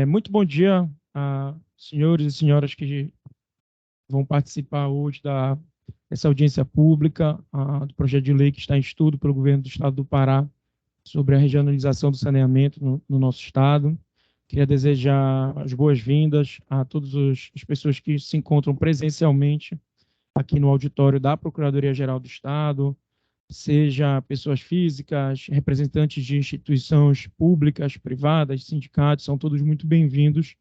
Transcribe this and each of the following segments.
Muito bom dia a senhores e senhoras que vão participar hoje dessa audiência pública do projeto de lei que está em estudo pelo governo do estado do Pará sobre a regionalização do saneamento no nosso estado. Queria desejar as boas-vindas a todas as pessoas que se encontram presencialmente aqui no auditório da Procuradoria-Geral do Estado, seja pessoas físicas, representantes de instituições públicas, privadas, sindicatos, são todos muito bem-vindos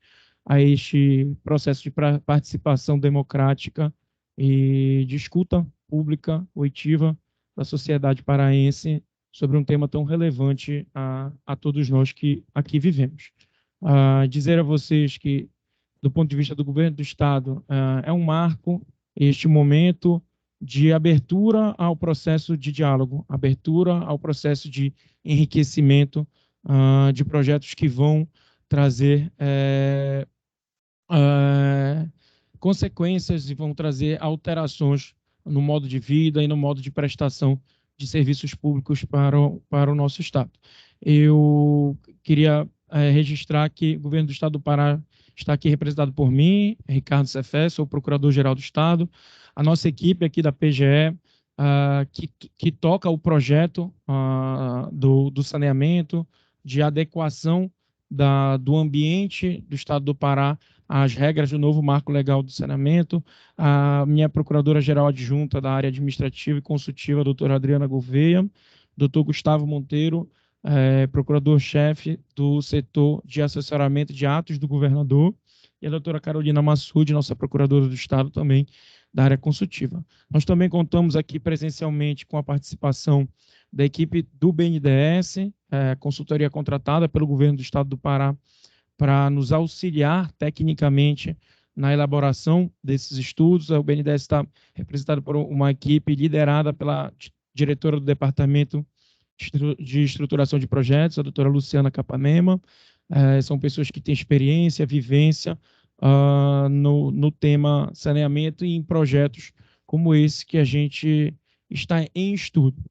a este processo de participação democrática e de escuta pública, oitiva, da sociedade paraense sobre um tema tão relevante a todos nós que aqui vivemos. Dizer a vocês que, do ponto de vista do governo do Estado, é um marco este momento de abertura ao processo de diálogo, abertura ao processo de enriquecimento de projetos que vão trazer consequências e vão trazer alterações no modo de vida e no modo de prestação de serviços públicos para o nosso Estado. Eu queria registrar que o governo do Estado do Pará está aqui representado por mim, Ricardo Cefé, sou Procurador-Geral do Estado, a nossa equipe aqui da PGE, que toca o projeto do saneamento, de adequação do ambiente do Estado do Pará às regras do novo marco legal do saneamento, a minha Procuradora-Geral Adjunta da área administrativa e consultiva, a doutora Adriana Gouveia, doutor Gustavo Monteiro, procurador-chefe do setor de assessoramento de atos do governador, e a doutora Carolina Massoud, nossa procuradora do Estado também, da área consultiva. Nós também contamos aqui presencialmente com a participação da equipe do BNDES, consultoria contratada pelo governo do Estado do Pará, para nos auxiliar tecnicamente na elaboração desses estudos. O BNDES está representado por uma equipe liderada pela diretora do Departamento de Estruturação de Projetos, a doutora Luciana Capanema. São pessoas que têm experiência, vivência no tema saneamento e em projetos como esse que a gente está em estudo.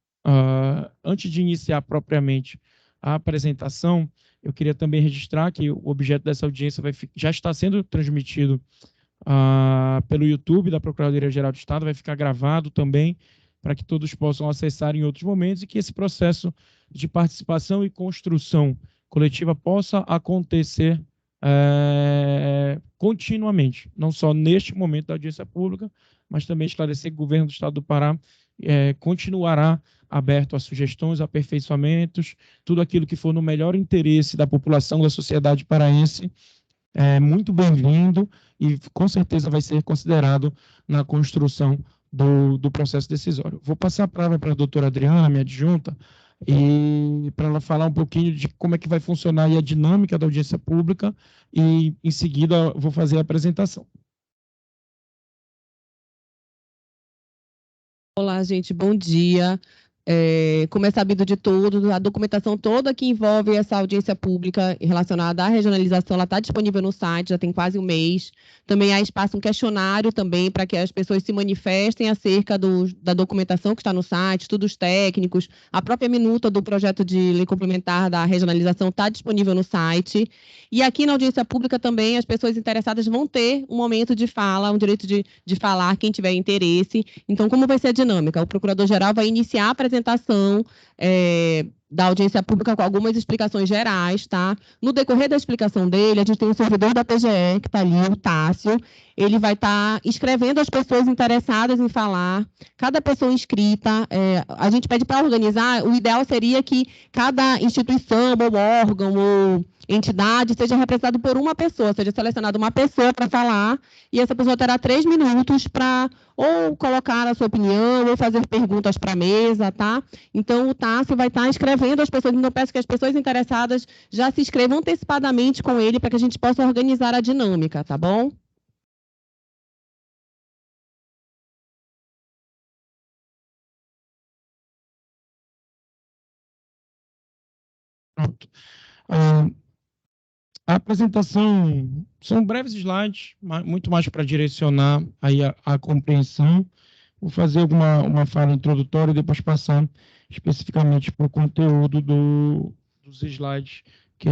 Antes de iniciar propriamente a apresentação, eu queria também registrar que o objeto dessa audiência já está sendo transmitido pelo YouTube da Procuradoria-Geral do Estado, vai ficar gravado também para que todos possam acessar em outros momentos e que esse processo de participação e construção coletiva possa acontecer continuamente, não só neste momento da audiência pública, mas também esclarecer que o governo do Estado do Pará continuará aberto a sugestões, aperfeiçoamentos, tudo aquilo que for no melhor interesse da população, da sociedade paraense, é muito bem-vindo e com certeza vai ser considerado na construção do processo decisório. Vou passar a palavra para a doutora Adriana, minha adjunta, e para ela falar um pouquinho de como é que vai funcionar aí a dinâmica da audiência pública e, em seguida, vou fazer a apresentação. Olá, gente, bom dia. Como é sabido de todos, a documentação toda que envolve essa audiência pública relacionada à regionalização, ela está disponível no site, já tem quase um mês. Também há espaço um questionário também para que as pessoas se manifestem acerca da documentação que está no site, estudos técnicos, a própria minuta do projeto de lei complementar da regionalização está disponível no site. E aqui na audiência pública também as pessoas interessadas vão ter um momento de fala, um direito de falar, quem tiver interesse. Então, como vai ser a dinâmica? O procurador-geral vai iniciar a apresentação da audiência pública com algumas explicações gerais, tá? No decorrer da explicação dele, a gente tem o servidor da PGE, que está ali, o Tássio, ele vai estar escrevendo as pessoas interessadas em falar, cada pessoa inscrita, a gente pede para organizar, o ideal seria que cada instituição, ou órgão, ou entidade seja representado por uma pessoa, seja selecionada uma pessoa para falar, e essa pessoa terá 3 minutos para ou colocar a sua opinião, ou fazer perguntas para a mesa, tá? Então, o Tássio vai estar escrevendo as pessoas, então peço que as pessoas interessadas já se inscrevam antecipadamente com ele, para que a gente possa organizar a dinâmica, tá bom? Pronto. A apresentação são breves slides, muito mais para direcionar aí a compreensão. Vou fazer uma fala introdutória e depois passar especificamente para o conteúdo dos slides que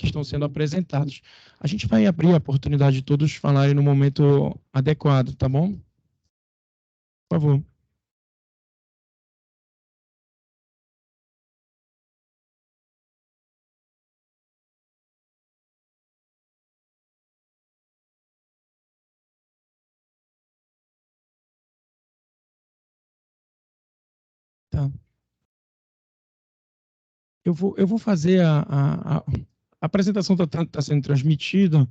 estão sendo apresentados. A gente vai abrir a oportunidade de todos falarem no momento adequado, tá bom? Por favor. Tá. Eu vou fazer a apresentação está sendo transmitida.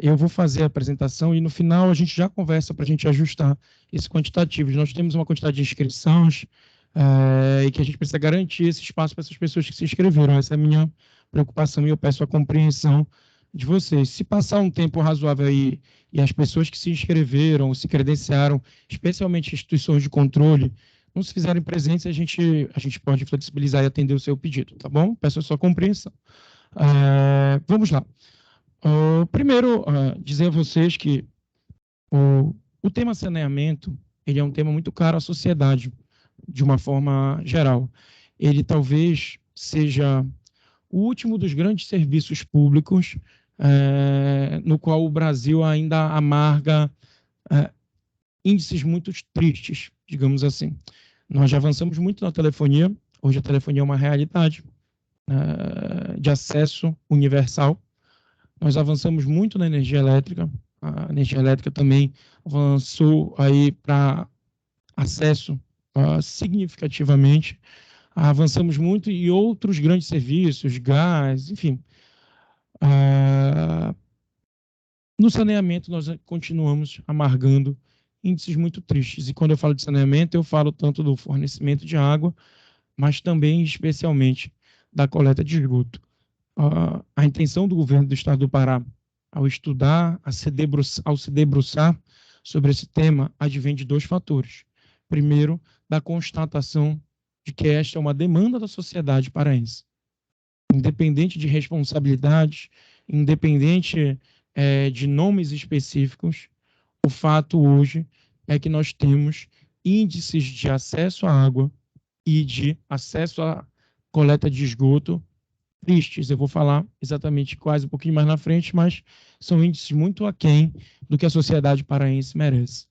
Eu vou fazer a apresentação e no final a gente já conversa para a gente ajustar esse quantitativo. Nós temos uma quantidade de inscrições e que a gente precisa garantir esse espaço para essas pessoas que se inscreveram. Essa é a minha preocupação e eu peço a compreensão de vocês. Se passar um tempo razoável aí e as pessoas que se inscreveram, se credenciaram, especialmente instituições de controle, não se fizerem presentes, a gente pode flexibilizar e atender o seu pedido, tá bom? Peço a sua compreensão. Vamos lá. Primeiro, dizer a vocês que o tema saneamento ele é um tema muito caro à sociedade, de uma forma geral. Ele talvez seja o último dos grandes serviços públicos no qual o Brasil ainda amarga índices muito tristes, digamos assim. Nós já avançamos muito na telefonia, hoje a telefonia é uma realidade de acesso universal. Nós avançamos muito na energia elétrica, a energia elétrica também avançou aí para acesso significativamente. Avançamos muito em outros grandes serviços, gás, enfim. No saneamento, nós continuamos amargando índices muito tristes. E quando eu falo de saneamento, eu falo tanto do fornecimento de água, mas também, especialmente, da coleta de esgoto. A intenção do governo do estado do Pará, ao estudar, ao se debruçar sobre esse tema, advém de dois fatores. Primeiro, da constatação de que esta é uma demanda da sociedade paraense. Independente de responsabilidades, independente de nomes específicos, o fato hoje é que nós temos índices de acesso à água e de acesso à coleta de esgoto tristes. Eu vou falar exatamente quase um pouquinho mais na frente, mas são índices muito aquém do que a sociedade paraense merece.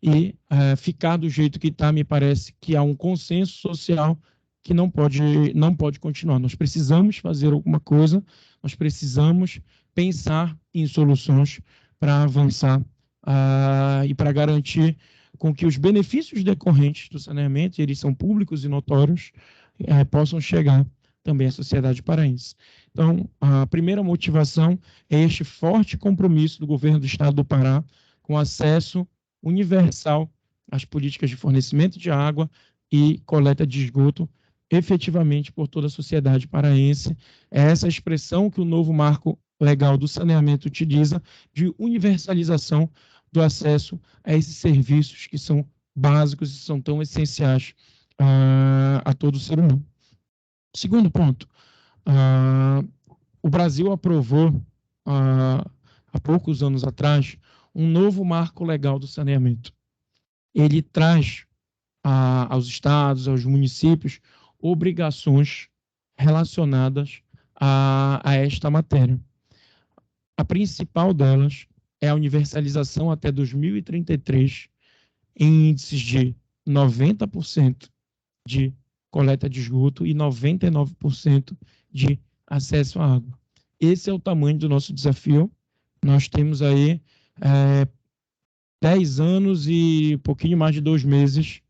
E ficar do jeito que está, me parece que há um consenso social que não pode continuar. Nós precisamos fazer alguma coisa, nós precisamos pensar em soluções para avançar e para garantir com que os benefícios decorrentes do saneamento, e eles são públicos e notórios, possam chegar também à sociedade paraense. Então, a primeira motivação é este forte compromisso do governo do estado do Pará com acesso universal às políticas de fornecimento de água e coleta de esgoto efetivamente por toda a sociedade paraense. É essa expressão que o novo marco legal do saneamento utiliza de universalização do acesso a esses serviços que são básicos e são tão essenciais a todo ser humano. Segundo ponto, o Brasil aprovou, há poucos anos atrás, um novo marco legal do saneamento. Ele traz aos estados, aos municípios, obrigações relacionadas a esta matéria. A principal delas é a universalização até 2033 em índices de 90% de coleta de esgoto e 99% de acesso à água. Esse é o tamanho do nosso desafio. Nós temos aí 10 anos e um pouquinho mais de 2 meses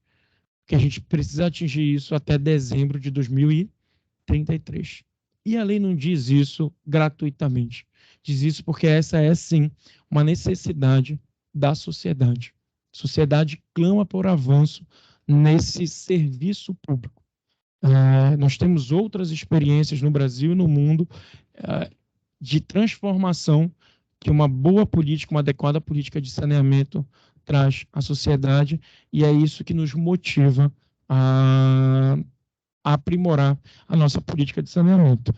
que a gente precisa atingir isso até dezembro de 2033. E a lei não diz isso gratuitamente. Diz isso porque essa é, sim, uma necessidade da sociedade. A sociedade clama por avanço nesse serviço público. Nós temos outras experiências no Brasil e no mundo de transformação que uma boa política, uma adequada política de saneamento traz à sociedade, e é isso que nos motiva a aprimorar a nossa política de saneamento.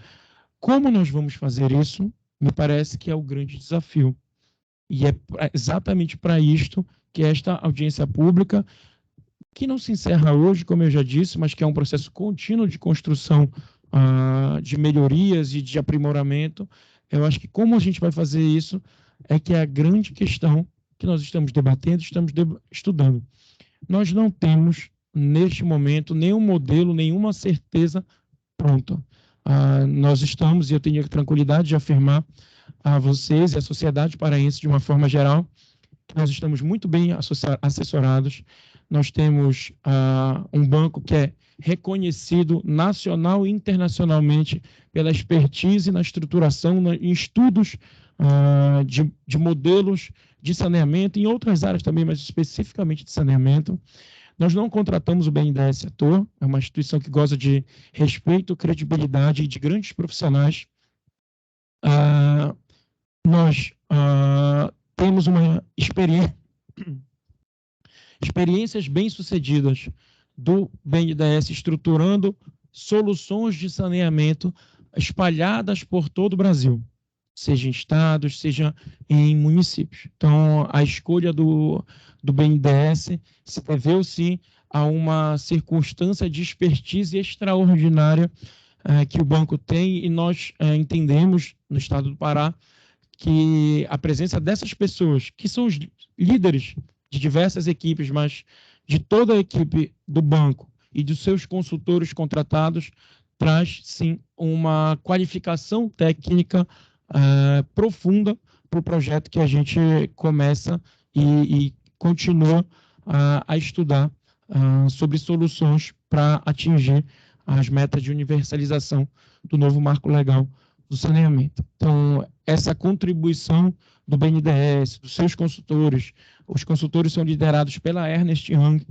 Como nós vamos fazer isso? Me parece que é o grande desafio. E é exatamente para isto que esta audiência pública que não se encerra hoje, como eu já disse, mas que é um processo contínuo de construção de melhorias e de aprimoramento. Eu acho que como a gente vai fazer isso é que é a grande questão que nós estamos debatendo, estamos estudando. Nós não temos, neste momento, nenhum modelo, nenhuma certeza pronta. Nós estamos, e eu tenho a tranquilidade de afirmar a vocês e à sociedade paraense de uma forma geral, que nós estamos muito bem assessorados. Nós temos um banco que é reconhecido nacional e internacionalmente pela expertise na estruturação, em estudos de modelos de saneamento, em outras áreas também, mas especificamente de saneamento. Nós não contratamos o BNDES à toa, é uma instituição que goza de respeito, credibilidade e de grandes profissionais. Nós temos uma experiências bem-sucedidas do BNDES estruturando soluções de saneamento espalhadas por todo o Brasil, seja em estados, seja em municípios. Então, a escolha do BNDES se deveu, sim, a uma circunstância de expertise extraordinária que o banco tem, e nós entendemos, no estado do Pará, que a presença dessas pessoas, que são os líderes de diversas equipes, mas de toda a equipe do banco e dos seus consultores contratados, traz, sim, uma qualificação técnica profunda para o projeto que a gente começa e continua a estudar sobre soluções para atingir as metas de universalização do novo marco legal do saneamento. Então, essa contribuição do BNDES, dos seus consultores, os consultores são liderados pela Ernst Young,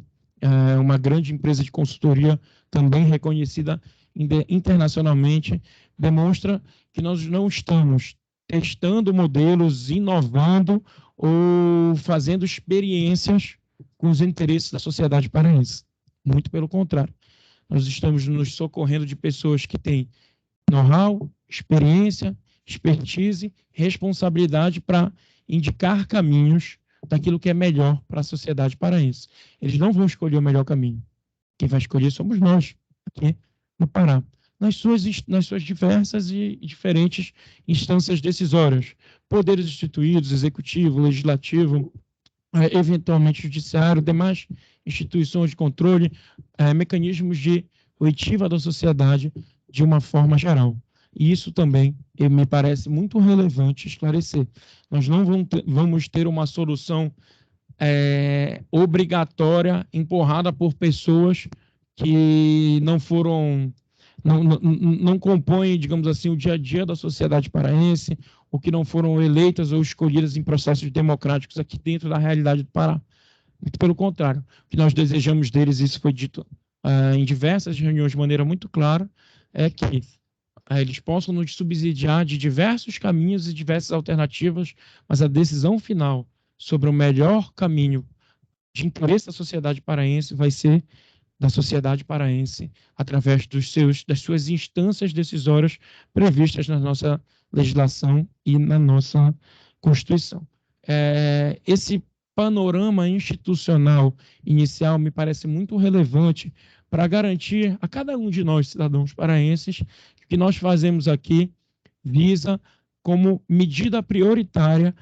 uma grande empresa de consultoria também reconhecida internacionalmente, demonstra que nós não estamos testando modelos, inovando ou fazendo experiências com os interesses da sociedade paraense. Muito pelo contrário. Nós estamos nos socorrendo de pessoas que têm know-how, experiência, expertise, responsabilidade para indicar caminhos daquilo que é melhor para a sociedade paraense. Eles não vão escolher o melhor caminho. Quem vai escolher somos nós, aqui no Pará, nas suas diversas e diferentes instâncias decisórias, poderes instituídos, executivo, legislativo, eventualmente judiciário, demais instituições de controle, mecanismos de oitiva da sociedade de uma forma geral. E isso também me parece muito relevante esclarecer. Nós não vamos ter uma solução obrigatória, empurrada por pessoas que não compõem, digamos assim, o dia a dia da sociedade paraense, ou que não foram eleitas ou escolhidas em processos democráticos aqui dentro da realidade do Pará. Muito pelo contrário, o que nós desejamos deles, isso foi dito em diversas reuniões de maneira muito clara, é que eles possam nos subsidiar de diversos caminhos e diversas alternativas, mas a decisão final sobre o melhor caminho de interesse da sociedade paraense vai ser da sociedade paraense através das suas instâncias decisórias previstas na nossa legislação e na nossa Constituição. Esse panorama institucional inicial me parece muito relevante para garantir a cada um de nós, cidadãos paraenses, que o que nós fazemos aqui visa, como medida prioritária,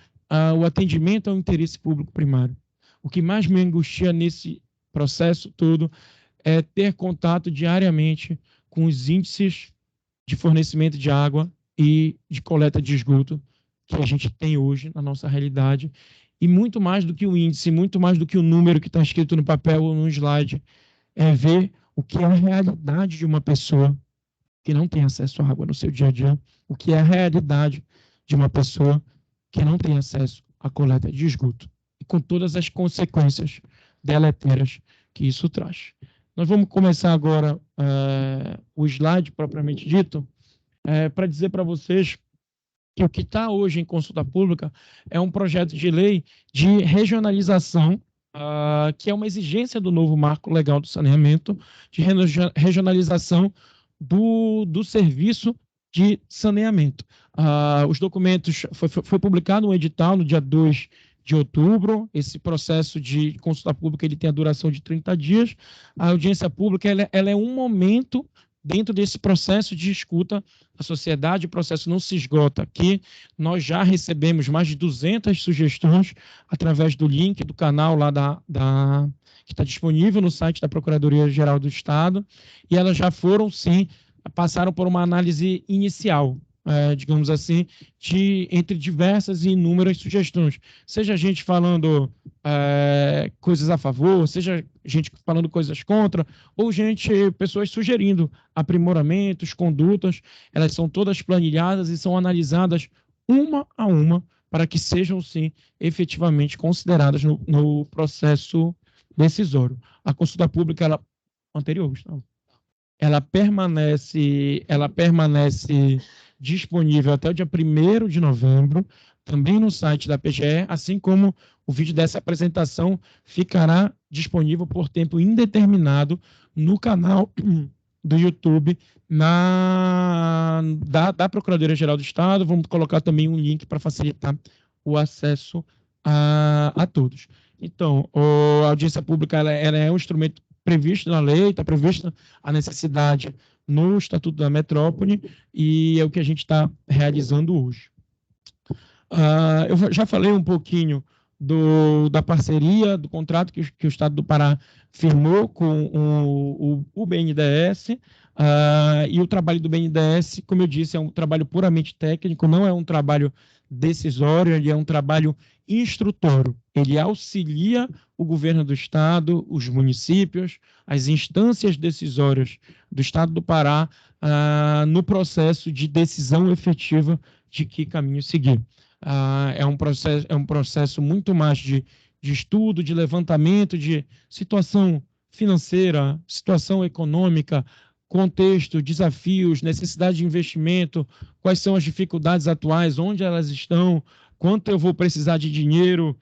o atendimento ao interesse público primário. O que mais me angustia nesse processo todo é ter contato diariamente com os índices de fornecimento de água e de coleta de esgoto que a gente tem hoje na nossa realidade, e muito mais do que o índice, muito mais do que o número que está escrito no papel ou no slide, é ver o que é a realidade de uma pessoa que não tem acesso à água no seu dia a dia, o que é a realidade de uma pessoa que não tem acesso à coleta de esgoto, e com todas as consequências deletérias que isso traz. Nós vamos começar agora o slide propriamente dito, para dizer para vocês que o que está hoje em consulta pública é um projeto de lei de regionalização, que é uma exigência do novo marco legal do saneamento, de regionalização do serviço de saneamento. Os documentos, foi publicado um edital no dia 2 de outubro. Esse processo de consulta pública ele tem a duração de 30 dias. A audiência pública ela é um momento dentro desse processo de escuta da sociedade. O processo não se esgota aqui. Nós já recebemos mais de 200 sugestões através do link do canal lá que está disponível no site da Procuradoria-Geral do Estado, e elas já foram, sim, passaram por uma análise inicial, digamos assim, entre diversas e inúmeras sugestões. Seja gente falando coisas a favor, seja gente falando coisas contra, ou pessoas sugerindo aprimoramentos, condutas. Elas são todas planilhadas e são analisadas uma a uma para que sejam, sim, efetivamente consideradas no processo decisório. A consulta pública, anterior, Gustavo, ela permanece disponível até o dia 1º de novembro, também no site da PGE, assim como o vídeo dessa apresentação ficará disponível por tempo indeterminado no canal do YouTube da Procuradoria-Geral do Estado. Vamos colocar também um link para facilitar o acesso a todos. Então, a audiência pública ela é um instrumento previsto na lei, está prevista a necessidade no Estatuto da Metrópole, e é o que a gente está realizando hoje. Eu já falei um pouquinho da parceria, do contrato que o Estado do Pará firmou com o BNDES, e o trabalho do BNDES, como eu disse, é um trabalho puramente técnico, não é um trabalho decisório, ele é um trabalho instrutório. Ele auxilia o governo do Estado, os municípios, as instâncias decisórias do Estado do Pará no processo de decisão efetiva de que caminho seguir. É um processo muito mais de estudo, de levantamento, de situação financeira, situação econômica, contexto, desafios, necessidade de investimento, quais são as dificuldades atuais, onde elas estão, quanto eu vou precisar de dinheiro,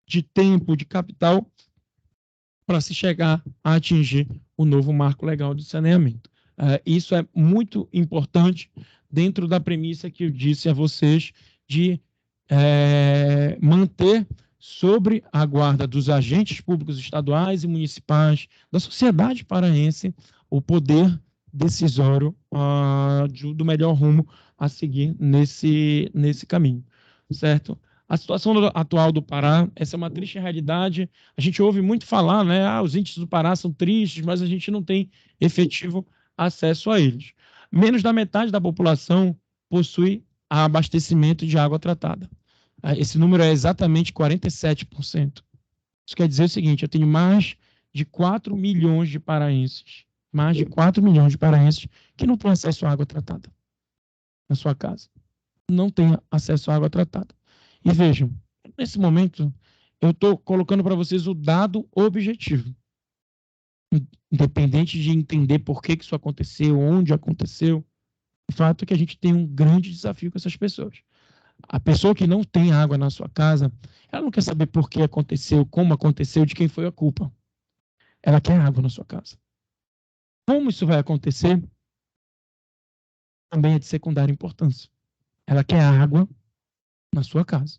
de tempo, de capital, para se chegar a atingir o novo marco legal de saneamento. Isso é muito importante dentro da premissa que eu disse a vocês de manter sobre a guarda dos agentes públicos estaduais e municipais, da sociedade paraense, o poder decisório do melhor rumo a seguir nesse caminho, certo? A situação atual do Pará, essa é uma triste realidade. A gente ouve muito falar, né? Os índices do Pará são tristes, mas a gente não tem efetivo acesso a eles. Menos da metade da população possui abastecimento de água tratada. Esse número é exatamente 47%. Isso quer dizer o seguinte: eu tenho mais de 4 milhões de paraenses, que não têm acesso à água tratada na sua casa. Não têm acesso à água tratada. E vejam, nesse momento, eu estou colocando para vocês o dado objetivo. Independente de entender por que isso aconteceu, onde aconteceu, o fato é que a gente tem um grande desafio com essas pessoas. A pessoa que não tem água na sua casa, ela não quer saber por que aconteceu, como aconteceu, de quem foi a culpa. Ela quer água na sua casa. Como isso vai acontecer, também é de secundária importância. Ela quer água na sua casa.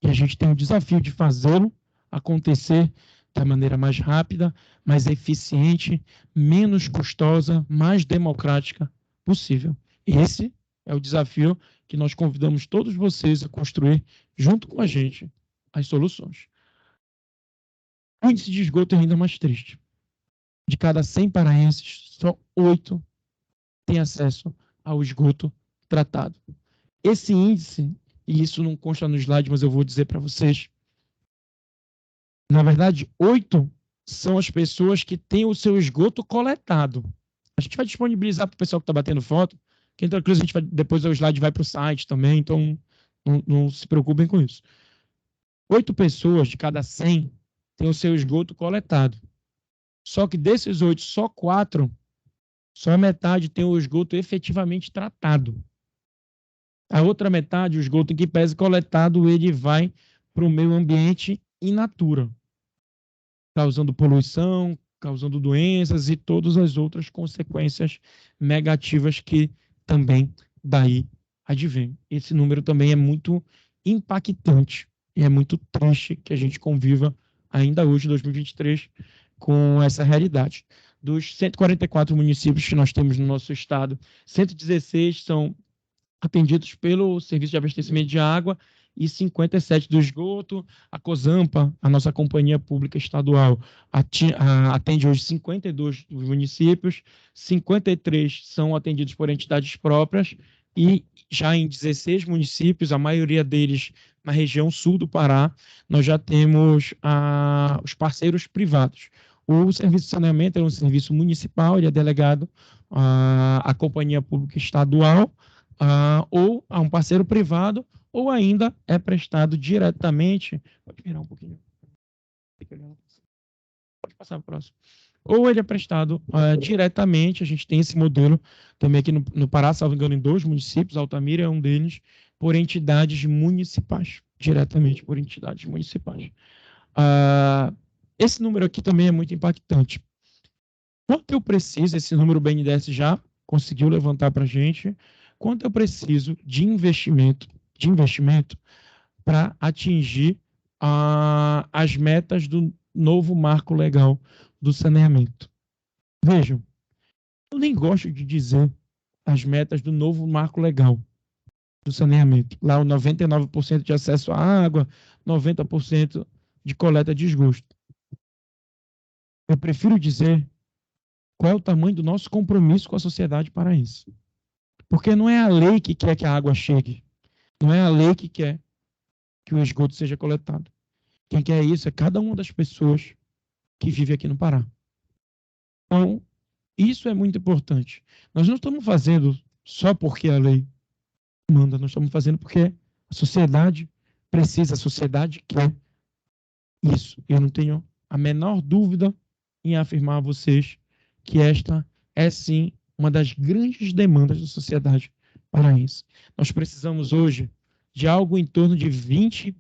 E a gente tem o desafio de fazê-lo acontecer da maneira mais rápida, mais eficiente, menos custosa, mais democrática possível. Esse é o desafio que nós convidamos todos vocês a construir junto com a gente as soluções. O índice de esgoto é ainda mais triste. De cada 100 paraenses, só 8 têm acesso ao esgoto tratado. Esse índice, e isso não consta no slide, mas eu vou dizer para vocês, na verdade, 8 são as pessoas que têm o seu esgoto coletado. A gente vai disponibilizar para o pessoal que está batendo foto, que tranquilo, depois o slide vai para o site também, então não se preocupem com isso. 8 pessoas de cada 100 têm o seu esgoto coletado. Só que desses 8, só 4, só a metade tem o esgoto efetivamente tratado. A outra metade, o esgoto em que pese coletado, ele vai para o meio ambiente in natura, causando poluição, causando doenças e todas as outras consequências negativas que também daí advêm. Esse número também é muito impactante E é muito triste que a gente conviva ainda hoje, em 2023, com essa realidade. Dos 144 municípios que nós temos no nosso estado, 116 são atendidos pelo Serviço de Abastecimento de Água e 57 do esgoto. A COSAMPA, a nossa companhia pública estadual, atende hoje 52 dos municípios, 53 são atendidos por entidades próprias e já em 16 municípios, a maioria deles na região sul do Pará, nós já temos os parceiros privados. O serviço de saneamento é um serviço municipal, ele é delegado à companhia pública estadual, ou a um parceiro privado, ou ainda é prestado diretamente. Pode virar um pouquinho. Pode passar para o próximo. Ou ele é prestado diretamente, a gente tem esse modelo também aqui no Pará, salvo engano, em 2 municípios, Altamira é um deles, por entidades municipais, diretamente por entidades municipais. Esse número aqui também é muito impactante. Quanto eu preciso, esse número o BNDES já conseguiu levantar para a gente, quanto eu preciso de investimento para atingir as metas do novo marco legal do saneamento. Vejam, eu nem gosto de dizer as metas do novo marco legal do saneamento. Lá o 99% de acesso à água, 90% de coleta de esgoto. Eu prefiro dizer qual é o tamanho do nosso compromisso com a sociedade paraense. Porque não é a lei que quer que a água chegue. Não é a lei que quer que o esgoto seja coletado. Quem quer isso é cada uma das pessoas que vive aqui no Pará. Então, isso é muito importante. Nós não estamos fazendo só porque a lei manda, nós estamos fazendo porque a sociedade precisa, a sociedade quer isso. Eu não tenho a menor dúvida em afirmar a vocês que esta é, sim, uma das grandes demandas da sociedade paraense. Nós precisamos hoje de algo em torno de 20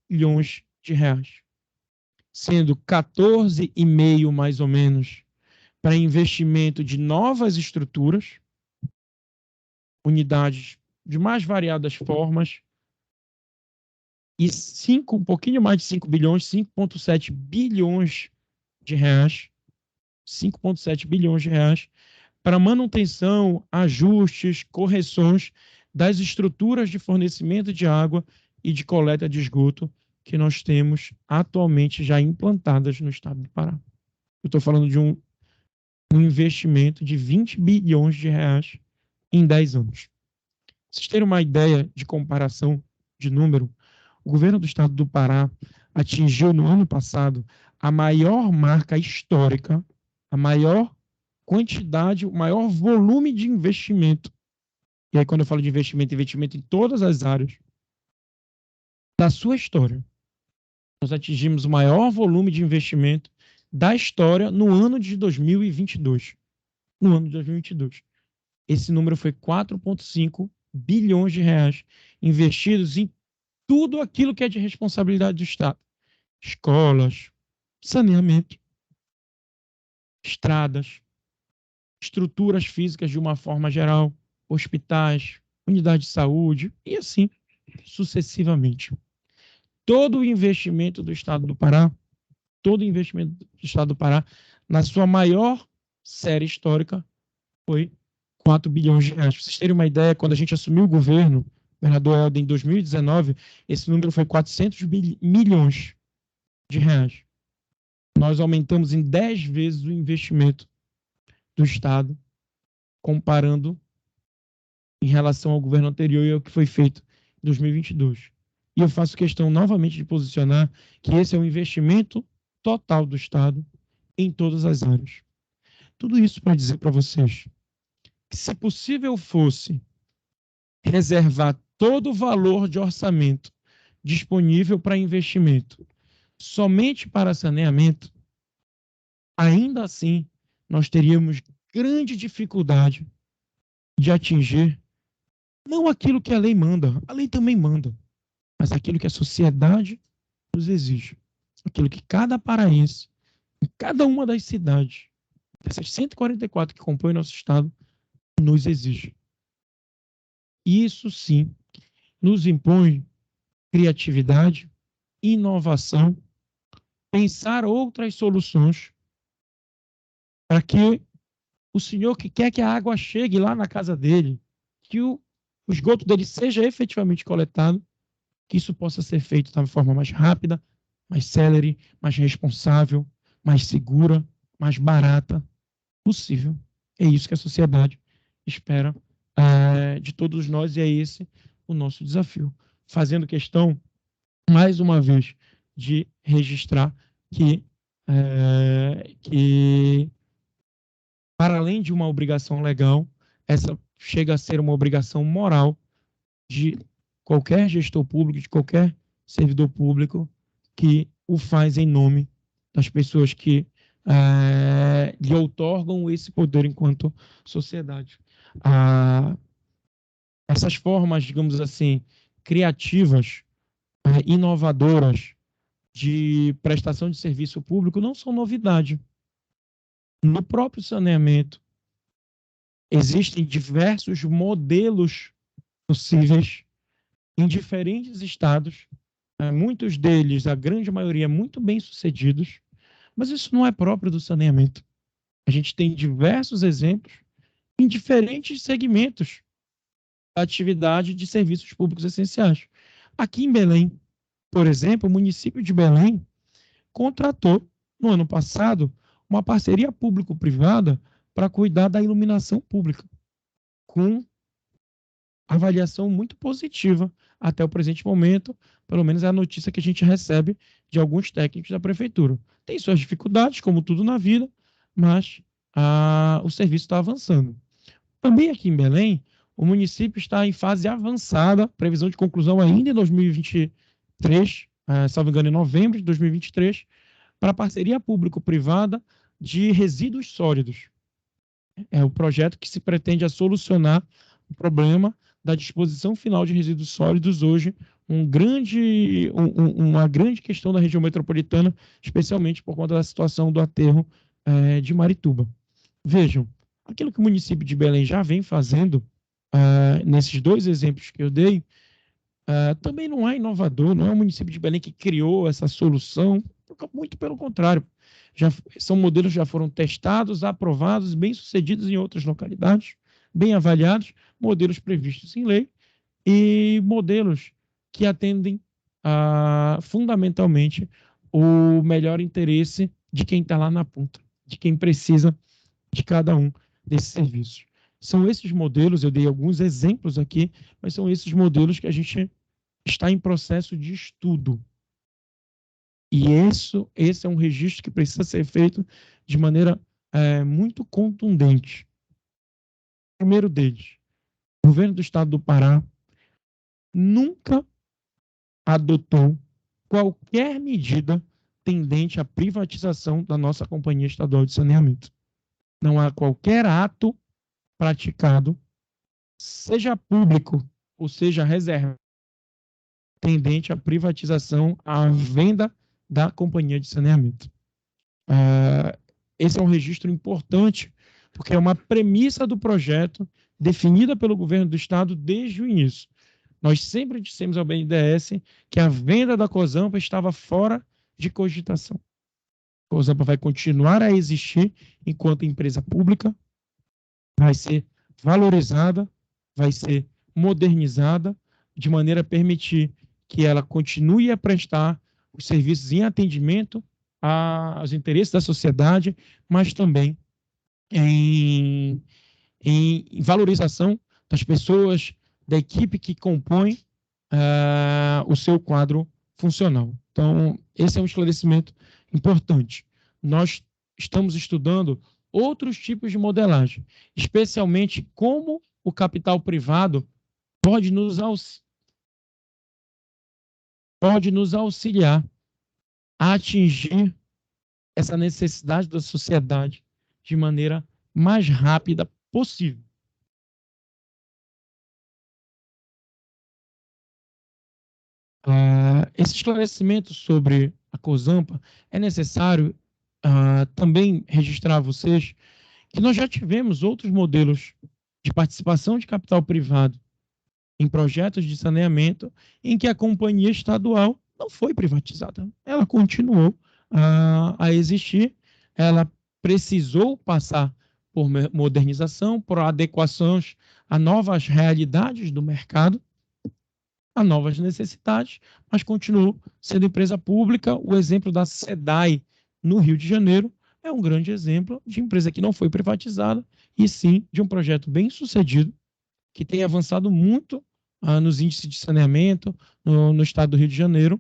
bilhões de reais, sendo 14,5 mais ou menos para investimento de novas estruturas, unidades de mais variadas formas, e um pouquinho mais de 5 bilhões, 5,7 bilhões de reais, 5,7 bilhões de reais, para manutenção, ajustes, correções das estruturas de fornecimento de água e de coleta de esgoto que nós temos atualmente já implantadas no estado do Pará. Eu estou falando de um investimento de 20 bilhões de reais em 10 anos. Pra vocês terem uma ideia de comparação de número, o governo do estado do Pará atingiu no ano passado a maior marca histórica, a maior quantidade, o maior volume de investimento. E aí, quando eu falo de investimento, investimento em todas as áreas da sua história. Nós atingimos o maior volume de investimento da história no ano de 2022. No ano de 2022. Esse número foi 4,5 bilhões de reais investidos em tudo aquilo que é de responsabilidade do Estado. Escolas, saneamento, estradas, estruturas físicas de uma forma geral, hospitais, unidade de saúde e assim sucessivamente. Todo o investimento do Estado do Pará, na sua maior série histórica, foi 4 bilhões de reais. Para vocês terem uma ideia, quando a gente assumiu o governo, o governador Helder, em 2019, esse número foi 400 milhões de reais. Nós aumentamos em 10 vezes o investimento do Estado, comparando em relação ao governo anterior e ao que foi feito em 2022. E eu faço questão novamente de posicionar que esse é um investimento total do Estado em todas as áreas. Tudo isso para dizer para vocês que, se possível fosse reservar todo o valor de orçamento disponível para investimento somente para saneamento, ainda assim nós teríamos grande dificuldade de atingir não aquilo que a lei manda, a lei também manda, mas aquilo que a sociedade nos exige, aquilo que cada paraense, em cada uma das cidades, dessas 144 que compõem nosso estado, nos exige. Isso sim nos impõe criatividade, inovação, pensar outras soluções para que o senhor que quer que a água chegue lá na casa dele, que o esgoto dele seja efetivamente coletado, que isso possa ser feito de uma forma mais rápida, mais célere, mais responsável, mais segura, mais barata possível. É isso que a sociedade espera de todos nós e é esse o nosso desafio. Fazendo questão, mais uma vez, de registrar que para além de uma obrigação legal, essa chega a ser uma obrigação moral de qualquer gestor público, de qualquer servidor público que o faz em nome das pessoas que lhe outorgam esse poder enquanto sociedade. Essas formas, digamos assim, criativas, inovadoras de prestação de serviço público não são novidade. No próprio saneamento, existem diversos modelos possíveis em diferentes estados, muitos deles, a grande maioria, muito bem sucedidos, mas isso não é próprio do saneamento. A gente tem diversos exemplos em diferentes segmentos da atividade de serviços públicos essenciais. Aqui em Belém, por exemplo, o município de Belém contratou, no ano passado, uma parceria público-privada para cuidar da iluminação pública, com avaliação muito positiva até o presente momento, pelo menos é a notícia que a gente recebe de alguns técnicos da prefeitura. Tem suas dificuldades, como tudo na vida, mas o serviço está avançando. Também aqui em Belém, o município está em fase avançada, previsão de conclusão ainda em 2023, salvo engano, em novembro de 2023, para a parceria público-privada de resíduos sólidos. É o projeto que se pretende solucionar o problema da disposição final de resíduos sólidos hoje, uma grande questão da região metropolitana, especialmente por conta da situação do aterro de Marituba. Vejam, aquilo que o município de Belém já vem fazendo, nesses dois exemplos que eu dei, também não é inovador, não é o município de Belém que criou essa solução, muito pelo contrário. São modelos que já foram testados, aprovados, bem-sucedidos em outras localidades, bem avaliados, modelos previstos em lei e modelos que atendem fundamentalmente o melhor interesse de quem está lá na ponta, de quem precisa de cada um desses serviços. São esses modelos, eu dei alguns exemplos aqui, mas são esses modelos que a gente está em processo de estudo. E esse é um registro que precisa ser feito de maneira muito contundente. O primeiro deles, o governo do estado do Pará nunca adotou qualquer medida tendente à privatização da nossa Companhia Estadual de Saneamento. Não há qualquer ato praticado, seja público ou seja reserva, tendente à privatização, à venda da Companhia de Saneamento. Esse é um registro importante, porque é uma premissa do projeto definida pelo governo do estado desde o início. Nós sempre dissemos ao BNDES que a venda da Cozampa estava fora de cogitação. A Cozampa vai continuar a existir enquanto empresa pública, vai ser valorizada, vai ser modernizada, de maneira a permitir que ela continue a prestar os serviços em atendimento aos interesses da sociedade, mas também em valorização das pessoas, da equipe que compõe o seu quadro funcional. Então, esse é um esclarecimento importante. Nós estamos estudando outros tipos de modelagem, especialmente como o capital privado pode nos auxiliar a atingir essa necessidade da sociedade de maneira mais rápida possível. Esse esclarecimento sobre a Cozampa é necessário também registrar a vocês que nós já tivemos outros modelos de participação de capital privado em projetos de saneamento em que a companhia estadual não foi privatizada. Ela continuou a existir, ela precisou passar por modernização, por adequações a novas realidades do mercado, a novas necessidades, mas continuou sendo empresa pública. O exemplo da SEDAI, no Rio de Janeiro, é um grande exemplo de empresa que não foi privatizada, e sim de um projeto bem sucedido, que tem avançado muito nos índices de saneamento no estado do Rio de Janeiro,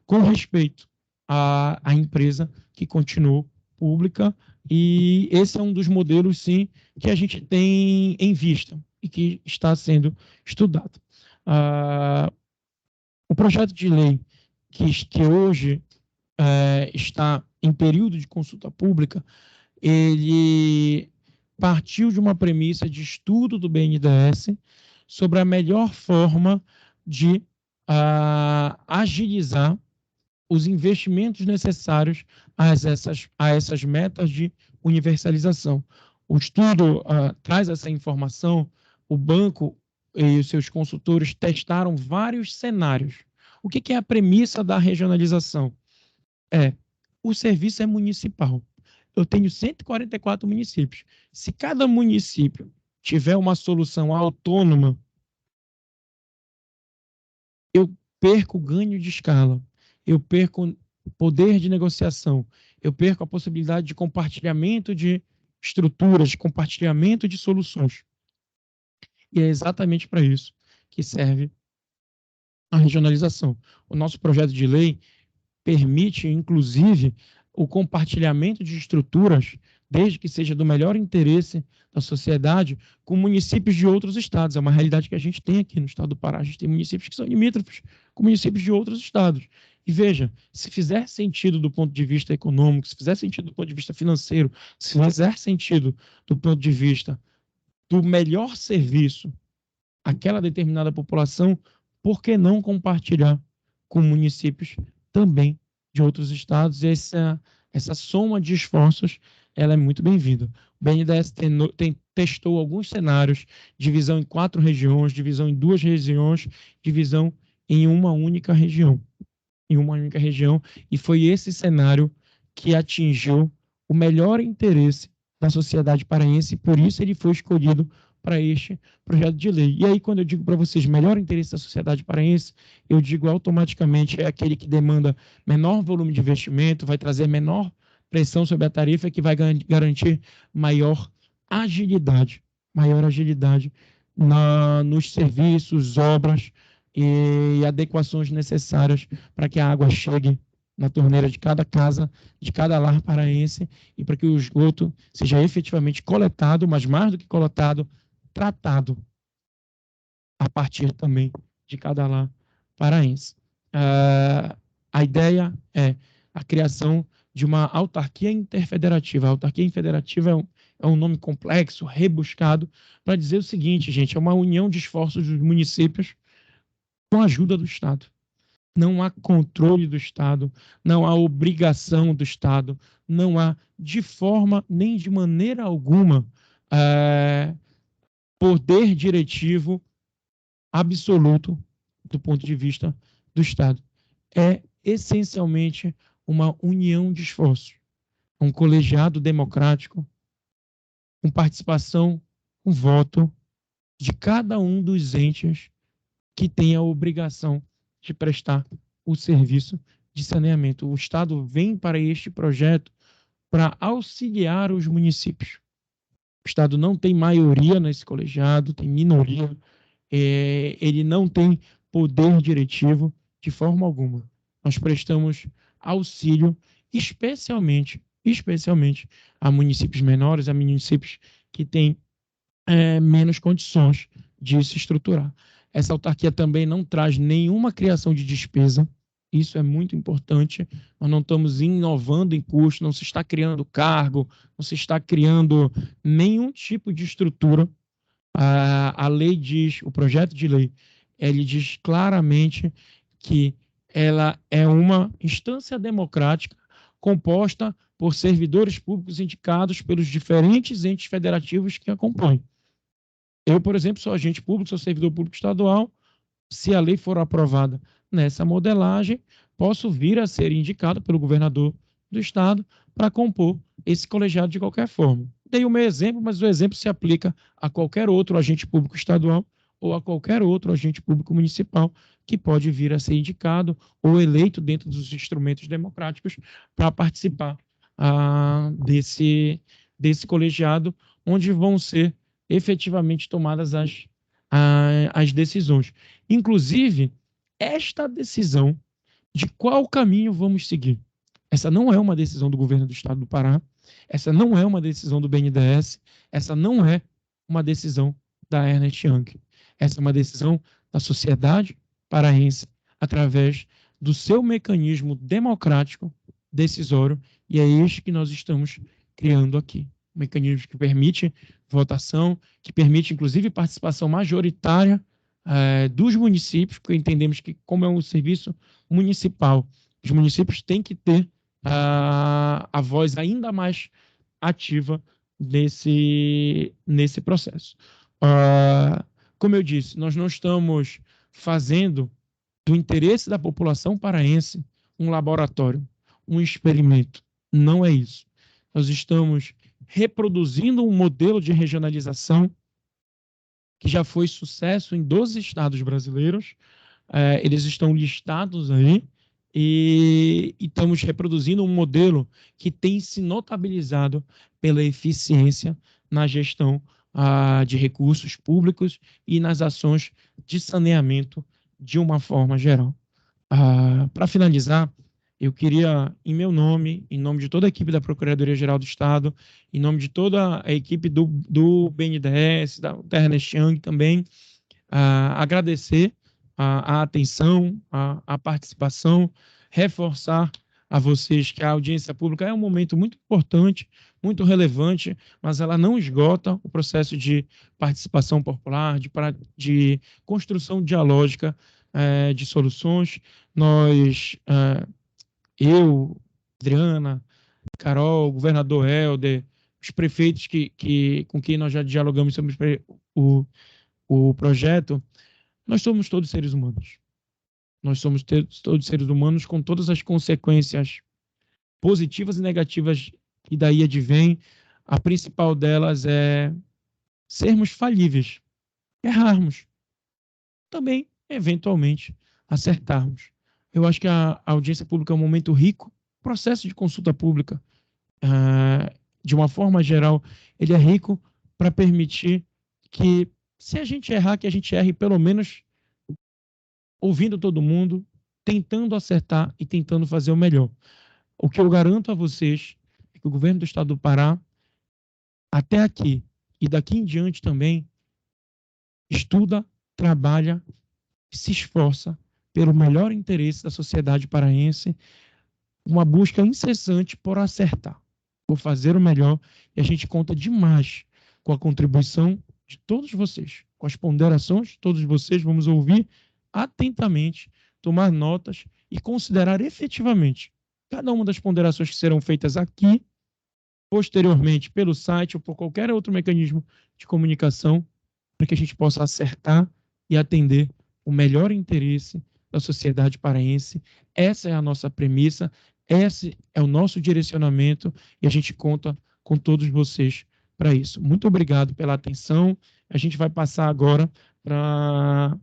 com respeito à empresa que continuou pública. E esse é um dos modelos, sim, que a gente tem em vista e que está sendo estudado. O projeto de lei que hoje está em período de consulta pública, ele partiu de uma premissa de estudo do BNDES sobre a melhor forma de agilizar os investimentos necessários a essas metas de universalização. O estudo traz essa informação. O banco e os seus consultores testaram vários cenários. O que é a premissa da regionalização? O serviço é municipal. Eu tenho 144 municípios. Se cada município tiver uma solução autônoma, eu perco ganho de escala, eu perco poder de negociação, eu perco a possibilidade de compartilhamento de estruturas, de compartilhamento de soluções. E é exatamente para isso que serve a regionalização. O nosso projeto de lei permite, inclusive, o compartilhamento de estruturas, desde que seja do melhor interesse da sociedade, com municípios de outros estados. É uma realidade que a gente tem aqui no estado do Pará. A gente tem municípios que são limítrofes com municípios de outros estados. E veja, se fizer sentido do ponto de vista econômico, se fizer sentido do ponto de vista financeiro, se fizer sentido do ponto de vista do melhor serviço àquela determinada população, por que não compartilhar com municípios também de outros estados? Essa soma de esforços, ela é muito bem-vinda. O BNDES testou alguns cenários, divisão em 4 regiões, divisão em 2 regiões, divisão em uma única região. E foi esse cenário que atingiu o melhor interesse da sociedade paraense, e por isso ele foi escolhido para este projeto de lei. E aí, quando eu digo para vocês melhor interesse da sociedade paraense, eu digo automaticamente é aquele que demanda menor volume de investimento, vai trazer menor pressão sobre a tarifa, que vai garantir maior agilidade nos serviços, obras e adequações necessárias para que a água chegue na torneira de cada casa, de cada lar paraense, e para que o esgoto seja efetivamente coletado, mas mais do que coletado, tratado a partir também de cada lar paraense. A ideia é a criação de uma autarquia interfederativa. A autarquia interfederativa é um nome complexo, rebuscado, para dizer o seguinte, gente, é uma união de esforços dos municípios com a ajuda do Estado. Não há controle do Estado, não há obrigação do Estado, não há, de forma nem de maneira alguma, poder diretivo absoluto do ponto de vista do Estado. É essencialmente uma união de esforços, um colegiado democrático, com participação, com voto de cada um dos entes que tem a obrigação de prestar o serviço de saneamento. O Estado vem para este projeto para auxiliar os municípios. O Estado não tem maioria nesse colegiado, tem minoria, ele não tem poder diretivo de forma alguma. Nós prestamos auxílio especialmente a municípios menores, a municípios que têm menos condições de se estruturar. Essa autarquia também não traz nenhuma criação de despesa, isso é muito importante. Nós não estamos inovando em custo, não se está criando cargo, não se está criando nenhum tipo de estrutura. A lei diz, o projeto de lei, ele diz claramente que ela é uma instância democrática composta por servidores públicos indicados pelos diferentes entes federativos que acompanham. Eu, por exemplo, sou agente público, sou servidor público estadual. Se a lei for aprovada nessa modelagem, posso vir a ser indicado pelo governador do estado para compor esse colegiado de qualquer forma. Dei o meu exemplo, mas o exemplo se aplica a qualquer outro agente público estadual ou a qualquer outro agente público municipal que pode vir a ser indicado ou eleito dentro dos instrumentos democráticos para participar desse colegiado, onde vão ser efetivamente tomadas as decisões. Inclusive, esta decisão de qual caminho vamos seguir. Essa não é uma decisão do governo do estado do Pará, essa não é uma decisão do BNDES, essa não é uma decisão da Ernst Young. Essa é uma decisão da sociedade paraense através do seu mecanismo democrático decisório, e é este que nós estamos criando aqui. Um mecanismo que permite votação, que permite, inclusive, participação majoritária dos municípios, porque entendemos que, como é um serviço municipal, os municípios têm que ter a voz ainda mais ativa nesse processo. Como eu disse, nós não estamos fazendo do interesse da população paraense um laboratório, um experimento. Não é isso. Nós estamos reproduzindo um modelo de regionalização que já foi sucesso em 12 estados brasileiros. Eles estão listados aí e estamos reproduzindo um modelo que tem se notabilizado pela eficiência na gestão de recursos públicos e nas ações de saneamento de uma forma geral. Para finalizar, eu queria, em meu nome, em nome de toda a equipe da Procuradoria-Geral do Estado, em nome de toda a equipe do BNDES, da Ernst Young também, agradecer a atenção, a participação, reforçar a vocês que a audiência pública é um momento muito importante, muito relevante, mas ela não esgota o processo de participação popular, de construção dialógica de soluções. Nós, eu, Adriana, Carol, o governador Helder, os prefeitos com quem nós já dialogamos sobre o projeto, nós somos todos seres humanos. Nós somos todos seres humanos com todas as consequências positivas e negativas que daí advém. A principal delas é sermos falíveis, errarmos, também, eventualmente, acertarmos. Eu acho que a audiência pública é um momento rico. O processo de consulta pública, de uma forma geral, ele é rico para permitir que, se a gente errar, que a gente erre pelo menos ouvindo todo mundo, tentando acertar e tentando fazer o melhor. O que eu garanto a vocês é que o governo do estado do Pará, até aqui e daqui em diante também, estuda, trabalha, se esforça pelo melhor interesse da sociedade paraense, uma busca incessante por acertar, por fazer o melhor, e a gente conta demais com a contribuição de todos vocês, com as ponderações de todos vocês. Vamos ouvir atentamente, tomar notas e considerar efetivamente cada uma das ponderações que serão feitas aqui, posteriormente pelo site ou por qualquer outro mecanismo de comunicação, para que a gente possa acertar e atender o melhor interesse da sociedade paraense. Essa é a nossa premissa, esse é o nosso direcionamento e a gente conta com todos vocês para isso. Muito obrigado pela atenção. A gente vai passar agora para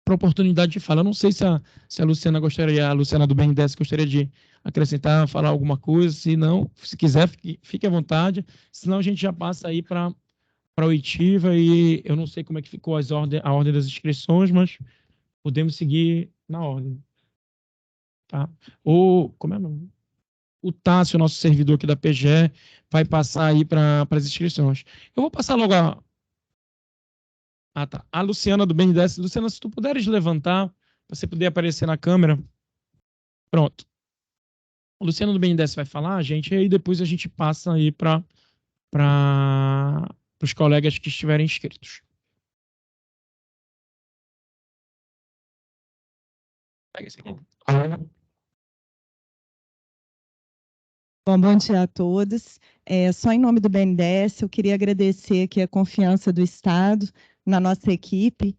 a oportunidade de fala. Eu não sei se a Luciana gostaria, a Luciana do BNDES gostaria de acrescentar, falar alguma coisa. Se não, se quiser, fique à vontade. Senão a gente já passa aí para a oitiva e eu não sei como é que ficou a ordem das inscrições, mas podemos seguir na ordem. Tá? Como é o nome? O Tássio, nosso servidor aqui da PGE, vai passar aí para as inscrições. Eu vou passar logo tá. A Luciana do BNDES. Luciana, se tu puderes levantar, para você poder aparecer na câmera. Pronto. A Luciana do BNDES vai falar, gente, e aí depois a gente passa aí para os colegas que estiverem inscritos. Pega esse aqui. Bom dia a todos. Só em nome do BNDES, eu queria agradecer aqui a confiança do Estado na nossa equipe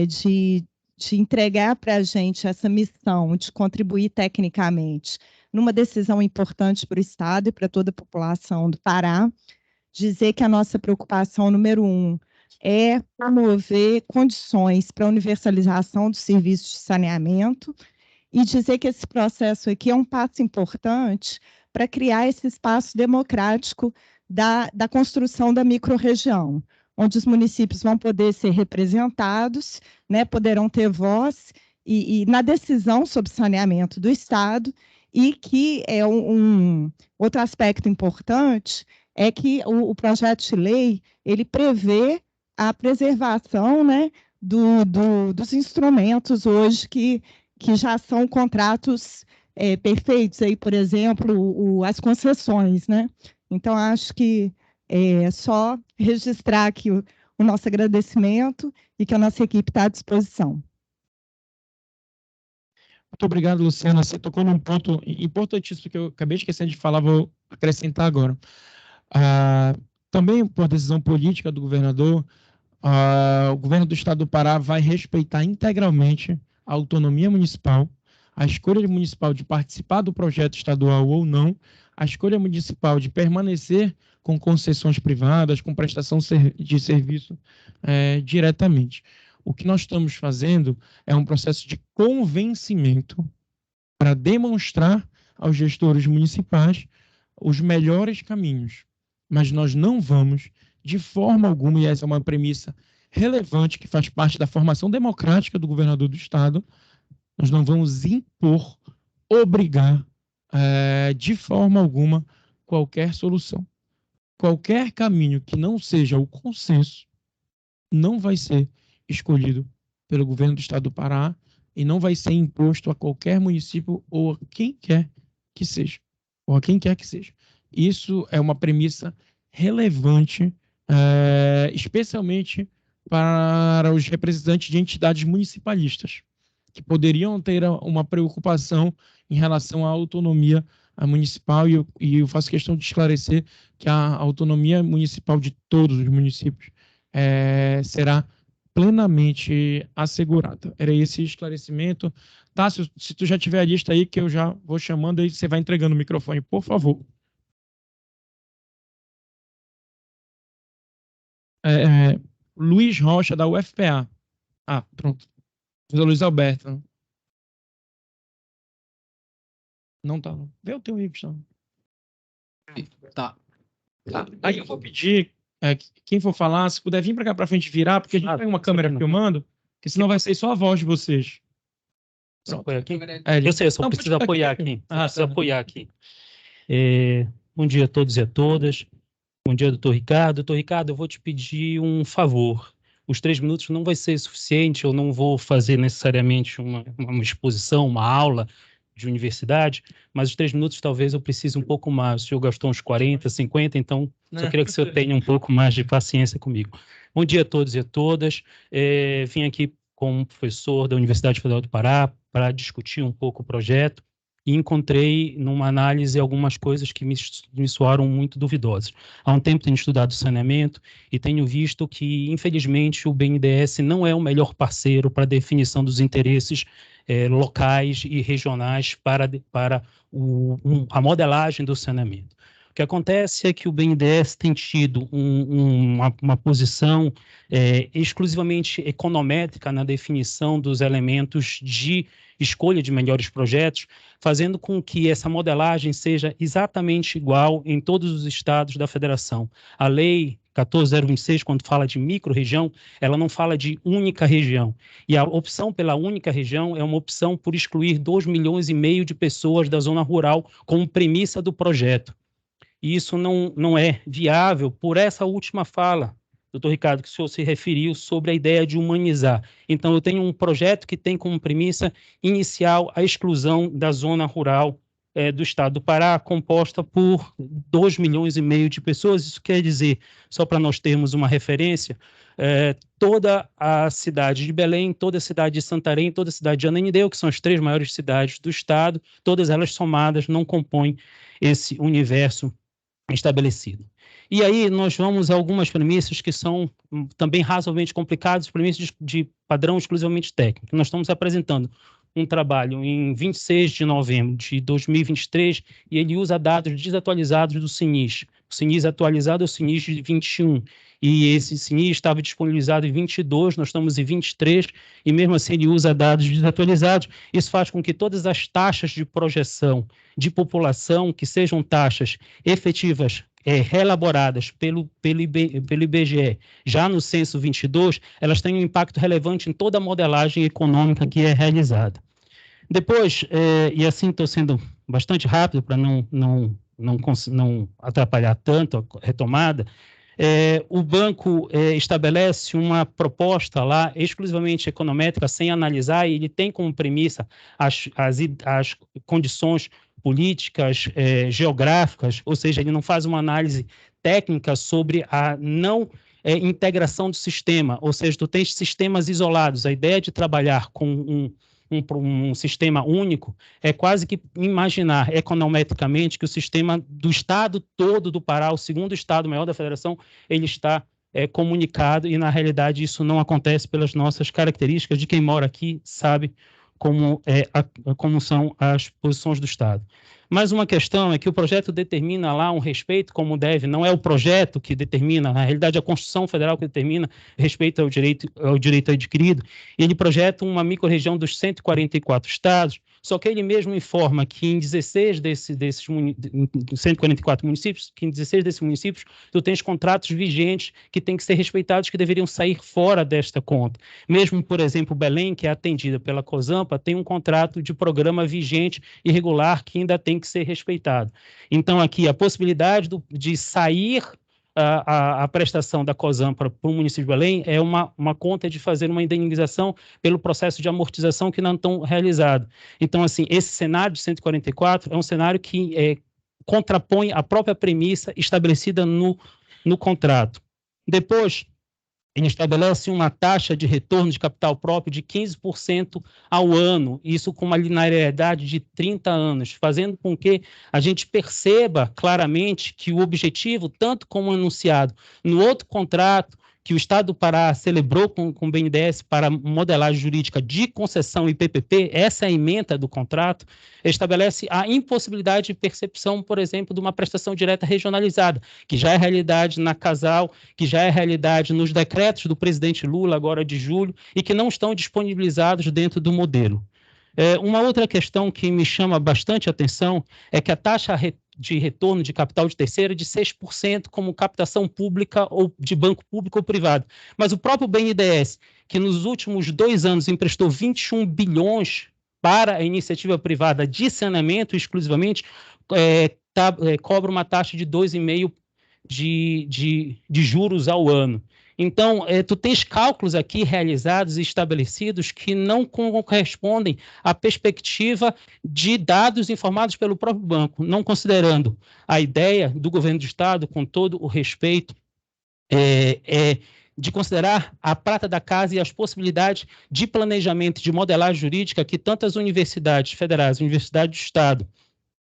de de entregar para a gente essa missão de contribuir tecnicamente numa decisão importante para o Estado e para toda a população do Pará, dizer que a nossa preocupação número 1 é promover condições para a universalização dos serviços de saneamento e dizer que esse processo aqui é um passo importante para criar esse espaço democrático da construção da microrregião, onde os municípios vão poder ser representados, né, poderão ter voz e na decisão sobre saneamento do Estado, e que é outro aspecto importante é que o projeto de lei ele prevê a preservação, né, dos instrumentos hoje que já são contratos perfeitos, aí, por exemplo, as concessões, né? Então, acho que é só registrar aqui o nosso agradecimento e que a nossa equipe está à disposição. Muito obrigado, Luciana. Você tocou num ponto importantíssimo que eu acabei esquecendo de falar, vou acrescentar agora. Também por decisão política do governador, o governo do Estado do Pará vai respeitar integralmente a autonomia municipal, a escolha municipal de participar do projeto estadual ou não, a escolha municipal de permanecer com concessões privadas, com prestação de serviço diretamente. O que nós estamos fazendo é um processo de convencimento para demonstrar aos gestores municipais os melhores caminhos. Mas nós não vamos, de forma alguma, e essa é uma premissa relevante que faz parte da formação democrática do governador do Estado, nós não vamos impor, obrigar, de forma alguma, qualquer solução. Qualquer caminho que não seja o consenso não vai ser escolhido pelo governo do Estado do Pará e não vai ser imposto a qualquer município ou a quem quer que seja. Ou a quem quer que seja. Isso é uma premissa relevante, especialmente para os representantes de entidades municipalistas, que poderiam ter uma preocupação em relação à autonomia municipal, e eu faço questão de esclarecer que a autonomia municipal de todos os municípios será plenamente assegurada. Era esse esclarecimento. Tássio, se tu já tiver a lista aí, que eu já vou chamando, aí você vai entregando o microfone, por favor. Luiz Rocha, da UFPA. Pronto. Luiz Alberto. Não tá. Vê o teu aí, Gustavo. Tá. Aí eu vou pedir, quem for falar, se puder vir para cá para frente virar, porque a gente tem uma câmera filmando, porque senão vai ser só a voz de vocês. Apoia aqui? Eu sei, eu só preciso apoiar aqui. Preciso apoiar aqui. Bom dia a todos e a todas. Bom dia, doutor Ricardo. Doutor Ricardo, eu vou te pedir um favor. Os 3 minutos não vai ser suficiente, eu não vou fazer necessariamente uma exposição, uma aula de universidade, mas os 3 minutos talvez eu precise um pouco mais. O senhor gastou uns 40, 50, então só queria que o senhor tenha um pouco mais de paciência comigo. Bom dia a todos e a todas. Vim aqui como professor da Universidade Federal do Pará para discutir um pouco o projeto e encontrei numa análise algumas coisas que me soaram muito duvidosas. Há um tempo tenho estudado saneamento e tenho visto que, infelizmente, o BNDES não é o melhor parceiro para a definição dos interesses locais e regionais para a modelagem do saneamento. O que acontece é que o BNDES tem tido uma posição exclusivamente econométrica na definição dos elementos de escolha de melhores projetos, fazendo com que essa modelagem seja exatamente igual em todos os estados da federação. A lei 14.026, quando fala de micro-região, ela não fala de única região. E a opção pela única região é uma opção por excluir 2,5 milhões de pessoas da zona rural como premissa do projeto. E isso não é viável por essa última fala, doutor Ricardo, que o senhor se referiu sobre a ideia de humanizar. Então, eu tenho um projeto que tem como premissa inicial a exclusão da zona rural do estado do Pará, composta por 2,5 milhões de pessoas. Isso quer dizer, só para nós termos uma referência, toda a cidade de Belém, toda a cidade de Santarém, toda a cidade de Ananindeua, que são as 3 maiores cidades do estado, todas elas somadas não compõem esse universo estabelecido. E aí nós vamos a algumas premissas que são também razoavelmente complicadas, premissas de padrão exclusivamente técnico. Nós estamos apresentando um trabalho em 26 de novembro de 2023 e ele usa dados desatualizados do CNIS. O CNIS atualizado é o CNIS de 21, e esse CNIS estava disponibilizado em 22, nós estamos em 23, e mesmo assim ele usa dados desatualizados. Isso faz com que todas as taxas de projeção de população, que sejam taxas efetivas, reelaboradas pelo IBGE, já no censo 22, elas têm um impacto relevante em toda a modelagem econômica que é realizada. Depois, e assim estou sendo bastante rápido para não atrapalhar tanto a retomada, o banco estabelece uma proposta lá exclusivamente econométrica, sem analisar, e ele tem como premissa as condições políticas, geográficas, ou seja, ele não faz uma análise técnica sobre a não integração do sistema, ou seja, tu tens sistemas isolados. A ideia de trabalhar com um sistema único é quase que imaginar econometricamente que o sistema do estado todo do Pará, o segundo estado maior da federação, ele está comunicado, e na realidade isso não acontece pelas nossas características. De quem mora aqui sabe como são as posições do Estado. Mas uma questão é que o projeto determina lá um respeito como deve, não é o projeto que determina, na realidade a Constituição Federal que determina respeito ao direito adquirido. Ele projeta uma microrregião dos 144 estados, só que ele mesmo informa que em 16 desses 144 municípios, que em 16 desses municípios, tu tens contratos vigentes que têm que ser respeitados, que deveriam sair fora desta conta. Mesmo, por exemplo, Belém, que é atendida pela COSAMPA, tem um contrato de programa vigente e regular que ainda tem que ser respeitado. Então, aqui, a possibilidade de sair a prestação da COSAMPA para o município de Belém é uma conta de fazer uma indenização pelo processo de amortização que não estão realizado. Então, assim, esse cenário de 144 é um cenário que contrapõe a própria premissa estabelecida no contrato. Depois, ele estabelece uma taxa de retorno de capital próprio de 15% ao ano, isso com uma linearidade de 30 anos, fazendo com que a gente perceba claramente que o objetivo, tanto como anunciado no outro contrato, que o Estado do Pará celebrou com o BNDES para modelagem jurídica de concessão e PPP, essa é a ementa do contrato, estabelece a impossibilidade de percepção, por exemplo, de uma prestação direta regionalizada, que já é realidade na Casal, que já é realidade nos decretos do presidente Lula, agora de julho, e que não estão disponibilizados dentro do modelo. Uma outra questão que me chama bastante atenção é que a taxa de retorno de capital de terceira é de 6% como captação pública ou de banco público ou privado. Mas o próprio BNDES, que nos últimos 2 anos emprestou 21 bilhões para a iniciativa privada de saneamento exclusivamente, cobra uma taxa de 2,5% de juros ao ano. Então, tu tens cálculos aqui realizados e estabelecidos que não correspondem à perspectiva de dados informados pelo próprio banco, não considerando a ideia do governo do Estado, com todo o respeito, de considerar a prata da casa e as possibilidades de planejamento, de modelagem jurídica que tantas universidades federais, universidades do Estado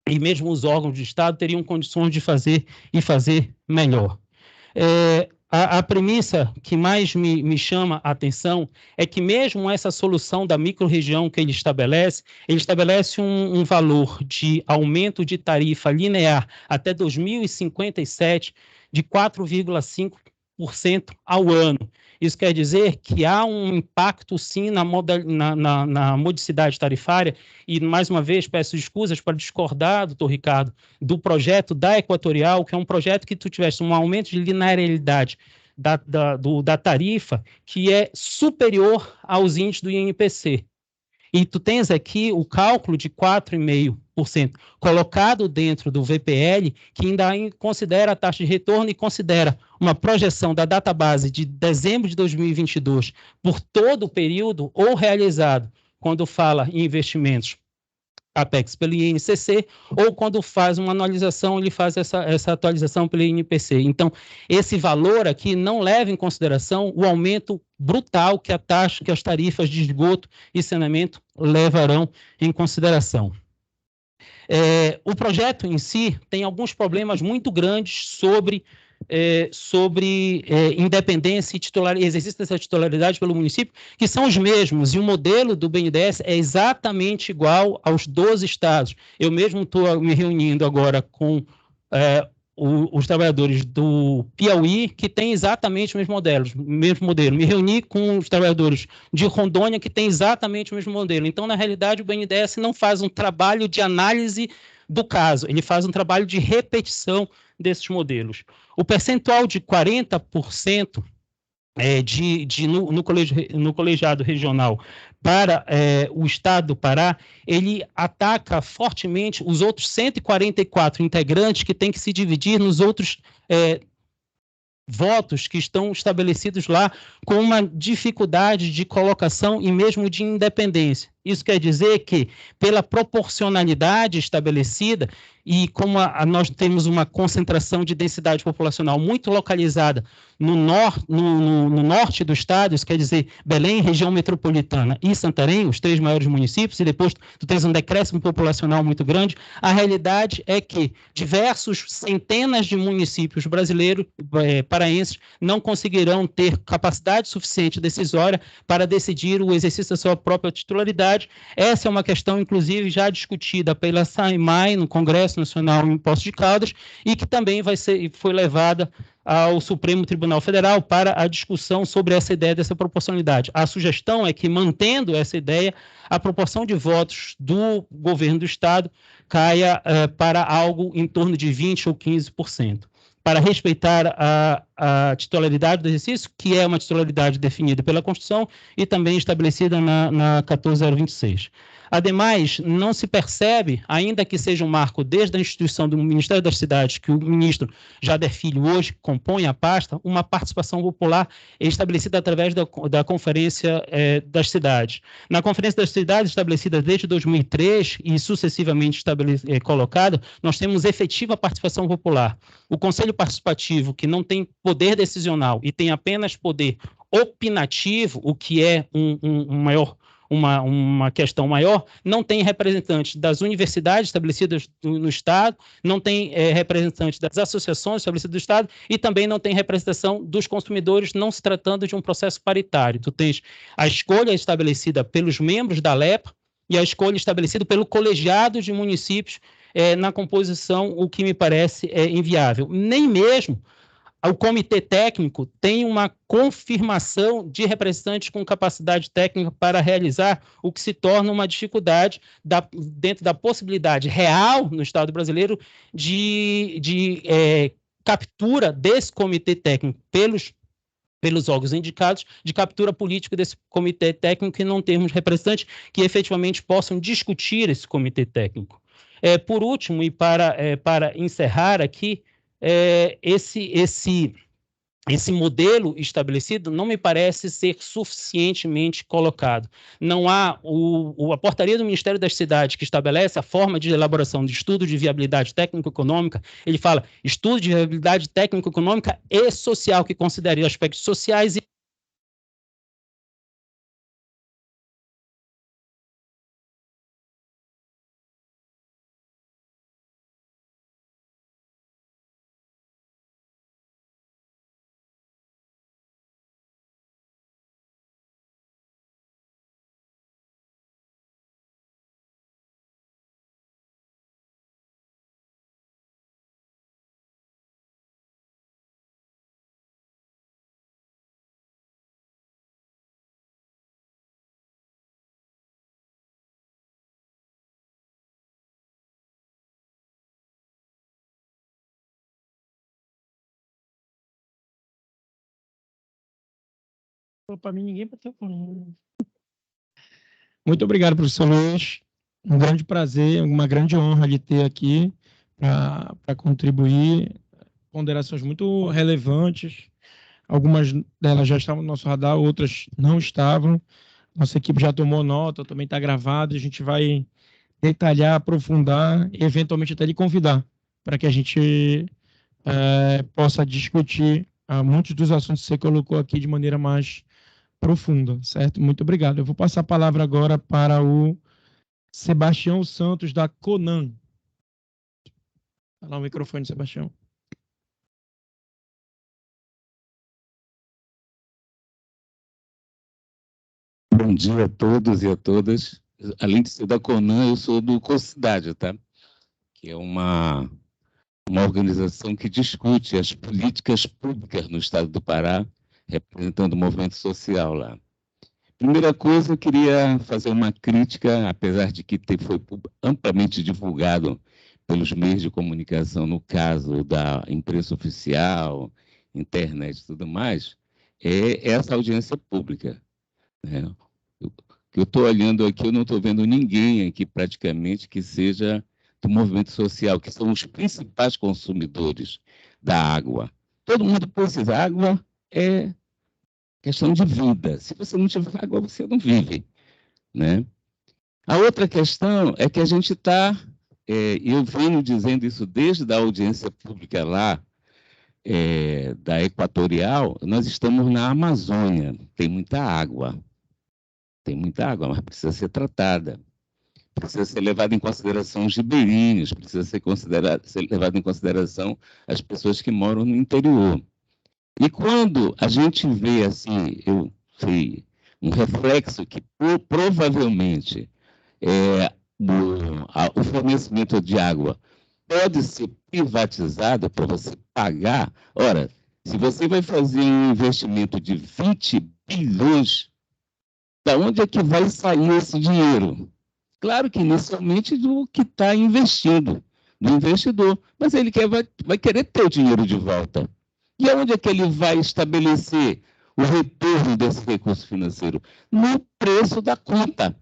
e mesmo os órgãos do Estado teriam condições de fazer e fazer melhor. A premissa que mais me chama a atenção é que mesmo essa solução da microrregião que ele estabelece um valor de aumento de tarifa linear até 2057 de 4,5% ao ano. Isso quer dizer que há um impacto, sim, na modicidade tarifária, e, mais uma vez, peço desculpas para discordar, doutor Ricardo, do projeto da Equatorial, que é um projeto que tu tivesse um aumento de linearidade da tarifa que é superior aos índices do INPC. E tu tens aqui o cálculo de 4,5% colocado dentro do VPL, que ainda considera a taxa de retorno e considera uma projeção da database de dezembro de 2022 por todo o período, ou realizado quando fala em investimentos Apex pelo INCC, ou quando faz uma anualização, ele faz essa atualização pelo INPC. Então, esse valor aqui não leva em consideração o aumento brutal que as tarifas de esgoto e saneamento levarão em consideração. O projeto em si tem alguns problemas muito grandes sobre sobre independência e exercício dessa titularidade pelo município, que são os mesmos, e o modelo do BNDES é exatamente igual aos 12 estados. Eu mesmo estou me reunindo agora com os trabalhadores do Piauí, que têm exatamente o mesmo modelo. Me reuni com os trabalhadores de Rondônia, que têm exatamente o mesmo modelo. Então, na realidade, o BNDES não faz um trabalho de análise do caso, ele faz um trabalho de repetição desses modelos. O percentual de 40% no colegiado regional para o Estado do Pará, ele ataca fortemente os outros 144 integrantes que têm que se dividir nos outros votos que estão estabelecidos lá com uma dificuldade de colocação e mesmo de independência. Isso quer dizer que, pela proporcionalidade estabelecida, e como nós temos uma concentração de densidade populacional muito localizada no norte do estado, isso quer dizer Belém, região metropolitana e Santarém, os 3 maiores municípios, e depois tu tens um decréscimo populacional muito grande, a realidade é que diversos centenas de municípios brasileiros, paraenses, não conseguirão ter capacidade suficiente decisória para decidir o exercício da sua própria titularidade. Essa é uma questão, inclusive, já discutida pela SAIMAI no Congresso Nacional em Poços de Caldas e que também foi levada ao Supremo Tribunal Federal para a discussão sobre essa ideia dessa proporcionalidade. A sugestão é que, mantendo essa ideia, a proporção de votos do governo do Estado caia para algo em torno de 20% ou 15%. Para respeitar a titularidade do exercício, que é uma titularidade definida pela Constituição e também estabelecida na 14026. Ademais, não se percebe, ainda que seja um marco desde a instituição do Ministério das Cidades, que o ministro Jader Filho hoje compõe a pasta, uma participação popular estabelecida através da Conferência das Cidades. Na Conferência das Cidades, estabelecida desde 2003 e sucessivamente colocada, nós temos efetiva participação popular. O Conselho Participativo, que não tem poder decisional e tem apenas poder opinativo, o que é uma questão maior, não tem representantes das universidades estabelecidas no Estado, não tem representantes das associações estabelecidas do Estado e também não tem representação dos consumidores, não se tratando de um processo paritário. Tu tens a escolha estabelecida pelos membros da LEPA e a escolha estabelecida pelo colegiado de municípios na composição, o que me parece inviável. Nem mesmo o comitê técnico tem uma confirmação de representantes com capacidade técnica para realizar o que se torna uma dificuldade dentro da possibilidade real no Estado brasileiro de captura desse comitê técnico pelos órgãos indicados, de captura política desse comitê técnico e não termos representantes que efetivamente possam discutir esse comitê técnico. Por último, e para encerrar aqui, esse modelo estabelecido não me parece ser suficientemente colocado. Não há a portaria do Ministério das Cidades, que estabelece a forma de elaboração de estudo de viabilidade técnico-econômica, ele fala estudo de viabilidade técnico-econômica e social, que considere aspectos sociais e Para mim, ninguém bateu com. Muito obrigado, professor Luiz. Um grande prazer, uma grande honra de ter aqui para contribuir. Ponderações muito relevantes. Algumas delas já estavam no nosso radar, outras não estavam. Nossa equipe já tomou nota, também está gravado. A gente vai detalhar, aprofundar e, eventualmente, até lhe convidar para que a gente possa discutir muitos dos assuntos que você colocou aqui de maneira mais profunda, certo? Muito obrigado. Eu vou passar a palavra agora para o Sebastião Santos, da Conan. Fala o microfone, Sebastião. dia a todos e a todas. Além de ser da CONAN, eu sou do COSIDAD, tá? Que é uma organização que discute as políticas públicas no estado do Pará, representando o movimento social lá. Primeira coisa, eu queria fazer uma crítica, apesar de que foi amplamente divulgado pelos meios de comunicação, no caso da imprensa oficial, internet e tudo mais, é essa audiência pública, né? Eu estou olhando aqui, eu não estou vendo ninguém aqui praticamente que seja do movimento social, que são os principais consumidores da água. Todo mundo precisa. Água é questão de vida. Se você não tiver água, você não vive, né? A outra questão é que a gente está, eu venho dizendo isso desde a audiência pública lá, da Equatorial, nós estamos na Amazônia, tem muita água, mas precisa ser tratada, precisa ser levada em consideração os ribeirinhos, precisa ser levado em consideração as pessoas que moram no interior. E quando a gente vê, assim, eu sei, um reflexo que provavelmente o fornecimento de água pode ser privatizado para você pagar. Ora, se você vai fazer um investimento de 20 bilhões, da onde é que vai sair esse dinheiro? Claro que inicialmente do que está investindo, do investidor, mas ele vai querer ter o dinheiro de volta. E onde é que ele vai estabelecer o retorno desse recurso financeiro? No preço da conta.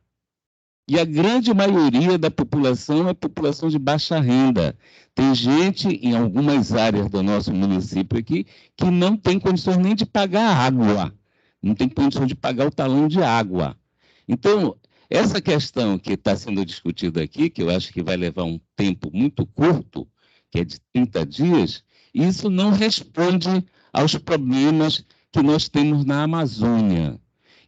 E a grande maioria da população é população de baixa renda. Tem gente em algumas áreas do nosso município aqui que não tem condições nem de pagar água, não tem condição de pagar o talão de água. Então, essa questão que está sendo discutida aqui, que eu acho que vai levar um tempo muito curto, que é de 30 dias, isso não responde aos problemas que nós temos na Amazônia.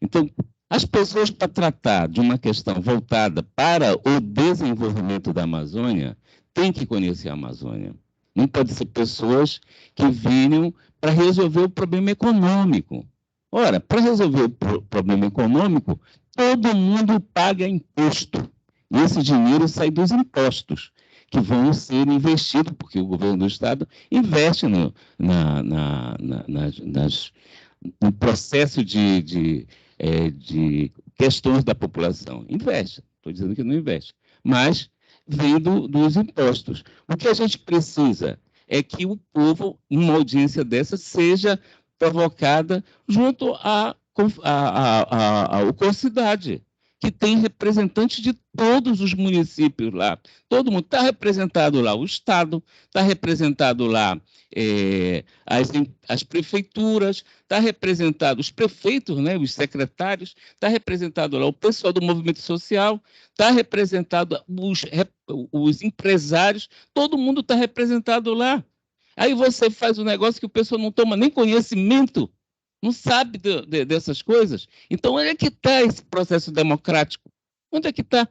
Então, as pessoas, para tratar de uma questão voltada para o desenvolvimento da Amazônia, têm que conhecer a Amazônia. Não pode ser pessoas que venham para resolver o problema econômico. Ora, para resolver o problema econômico, todo mundo paga imposto. E esse dinheiro sai dos impostos, que vão ser investidos, porque o governo do Estado investe no processo de questões da população. Investe, estou dizendo que não investe, mas vem dos impostos. O que a gente precisa é que o povo, em uma audiência dessa, seja provocada junto ao COSIDAD, que tem representantes de todos os municípios lá. Todo mundo está representado lá, o Estado, está representado lá as prefeituras, está representado os prefeitos, né, os secretários, está representado lá o pessoal do movimento social, está representado os empresários, todo mundo está representado lá. Aí você faz um negócio que o pessoal não toma nem conhecimento, não sabe dessas coisas. Então, onde é que está esse processo democrático? Onde é que está?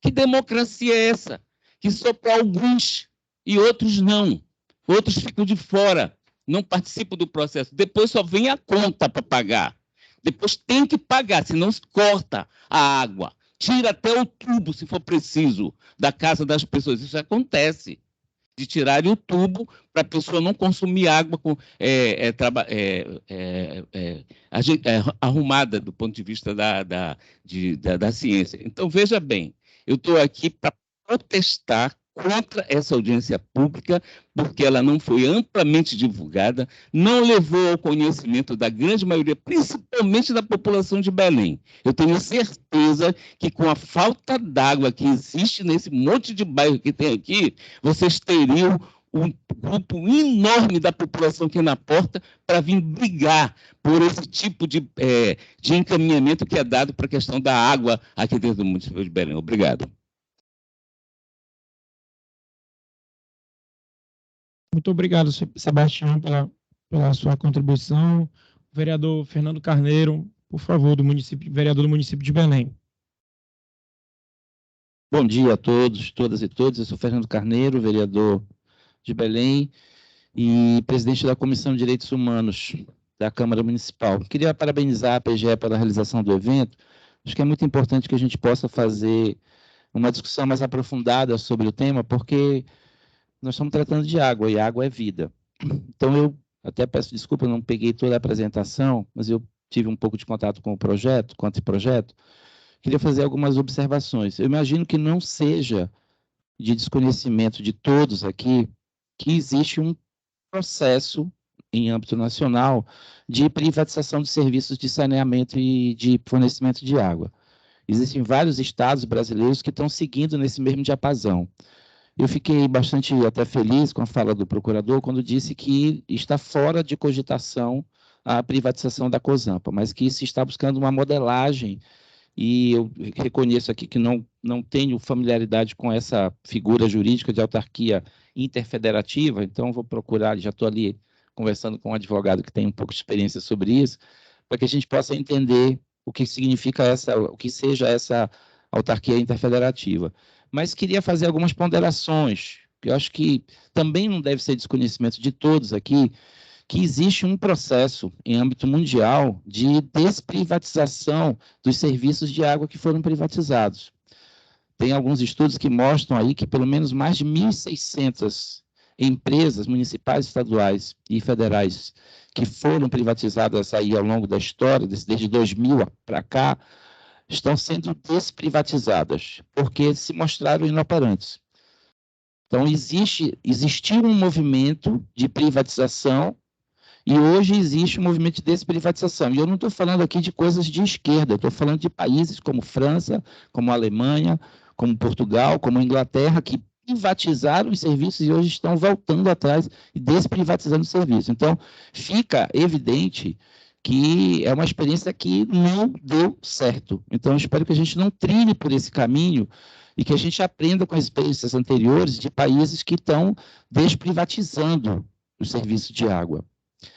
Que democracia é essa? Que só para alguns e outros não. Outros ficam de fora, não participam do processo. Depois só vem a conta para pagar. Depois tem que pagar, senão se corta a água. Tira até o tubo, se for preciso, da casa das pessoas. Isso acontece. De tirarem o tubo para a pessoa não consumir água arrumada do ponto de vista da ciência. Então, veja bem, eu estou aqui para protestar contra essa audiência pública, porque ela não foi amplamente divulgada, não levou ao conhecimento da grande maioria, principalmente da população de Belém. Eu tenho certeza que com a falta d'água que existe nesse monte de bairro que tem aqui, vocês teriam um grupo enorme da população aqui na porta para vir brigar por esse tipo de encaminhamento que é dado para a questão da água aqui dentro do município de Belém. Obrigado. Muito obrigado, Sebastião, pela sua contribuição. O vereador Fernando Carneiro, por favor, vereador do município de Belém. Bom dia a todos, todas e todos. Eu sou Fernando Carneiro, vereador de Belém e presidente da Comissão de Direitos Humanos da Câmara Municipal. Queria parabenizar a PGE pela realização do evento, Acho que é muito importante que a gente possa fazer uma discussão mais aprofundada sobre o tema, porque nós estamos tratando de água, e água é vida. Então, eu até peço desculpa, eu não peguei toda a apresentação, mas eu tive um pouco de contato com o projeto, com o anteprojeto. Queria fazer algumas observações. Eu imagino que não seja de desconhecimento de todos aqui que existe um processo em âmbito nacional de privatização de serviços de saneamento e de fornecimento de água. Existem vários estados brasileiros que estão seguindo nesse mesmo diapasão. Eu fiquei bastante até feliz com a fala do procurador quando disse que está fora de cogitação a privatização da Cosampa, mas que se está buscando uma modelagem, e eu reconheço aqui que não tenho familiaridade com essa figura jurídica de autarquia interfederativa, então vou procurar, já estou ali conversando com um advogado que tem um pouco de experiência sobre isso, para que a gente possa entender o que significa o que seja essa autarquia interfederativa. Mas queria fazer algumas ponderações, que eu acho que também não deve ser desconhecimento de todos aqui, que existe um processo em âmbito mundial de desprivatização dos serviços de água que foram privatizados. Tem alguns estudos que mostram aí que pelo menos mais de 1.600 empresas municipais, estaduais e federais que foram privatizadas aí ao longo da história, desde 2000 para cá, estão sendo desprivatizadas, porque se mostraram inoperantes. Então, existiu um movimento de privatização e hoje existe um movimento de desprivatização. E eu não estou falando aqui de coisas de esquerda, estou falando de países como França, como Alemanha, como Portugal, como Inglaterra, que privatizaram os serviços e hoje estão voltando atrás e desprivatizando os serviços. Então, fica evidente que é uma experiência que não deu certo. Então, eu espero que a gente não trilhe por esse caminho e que a gente aprenda com as experiências anteriores de países que estão desprivatizando os serviços de água.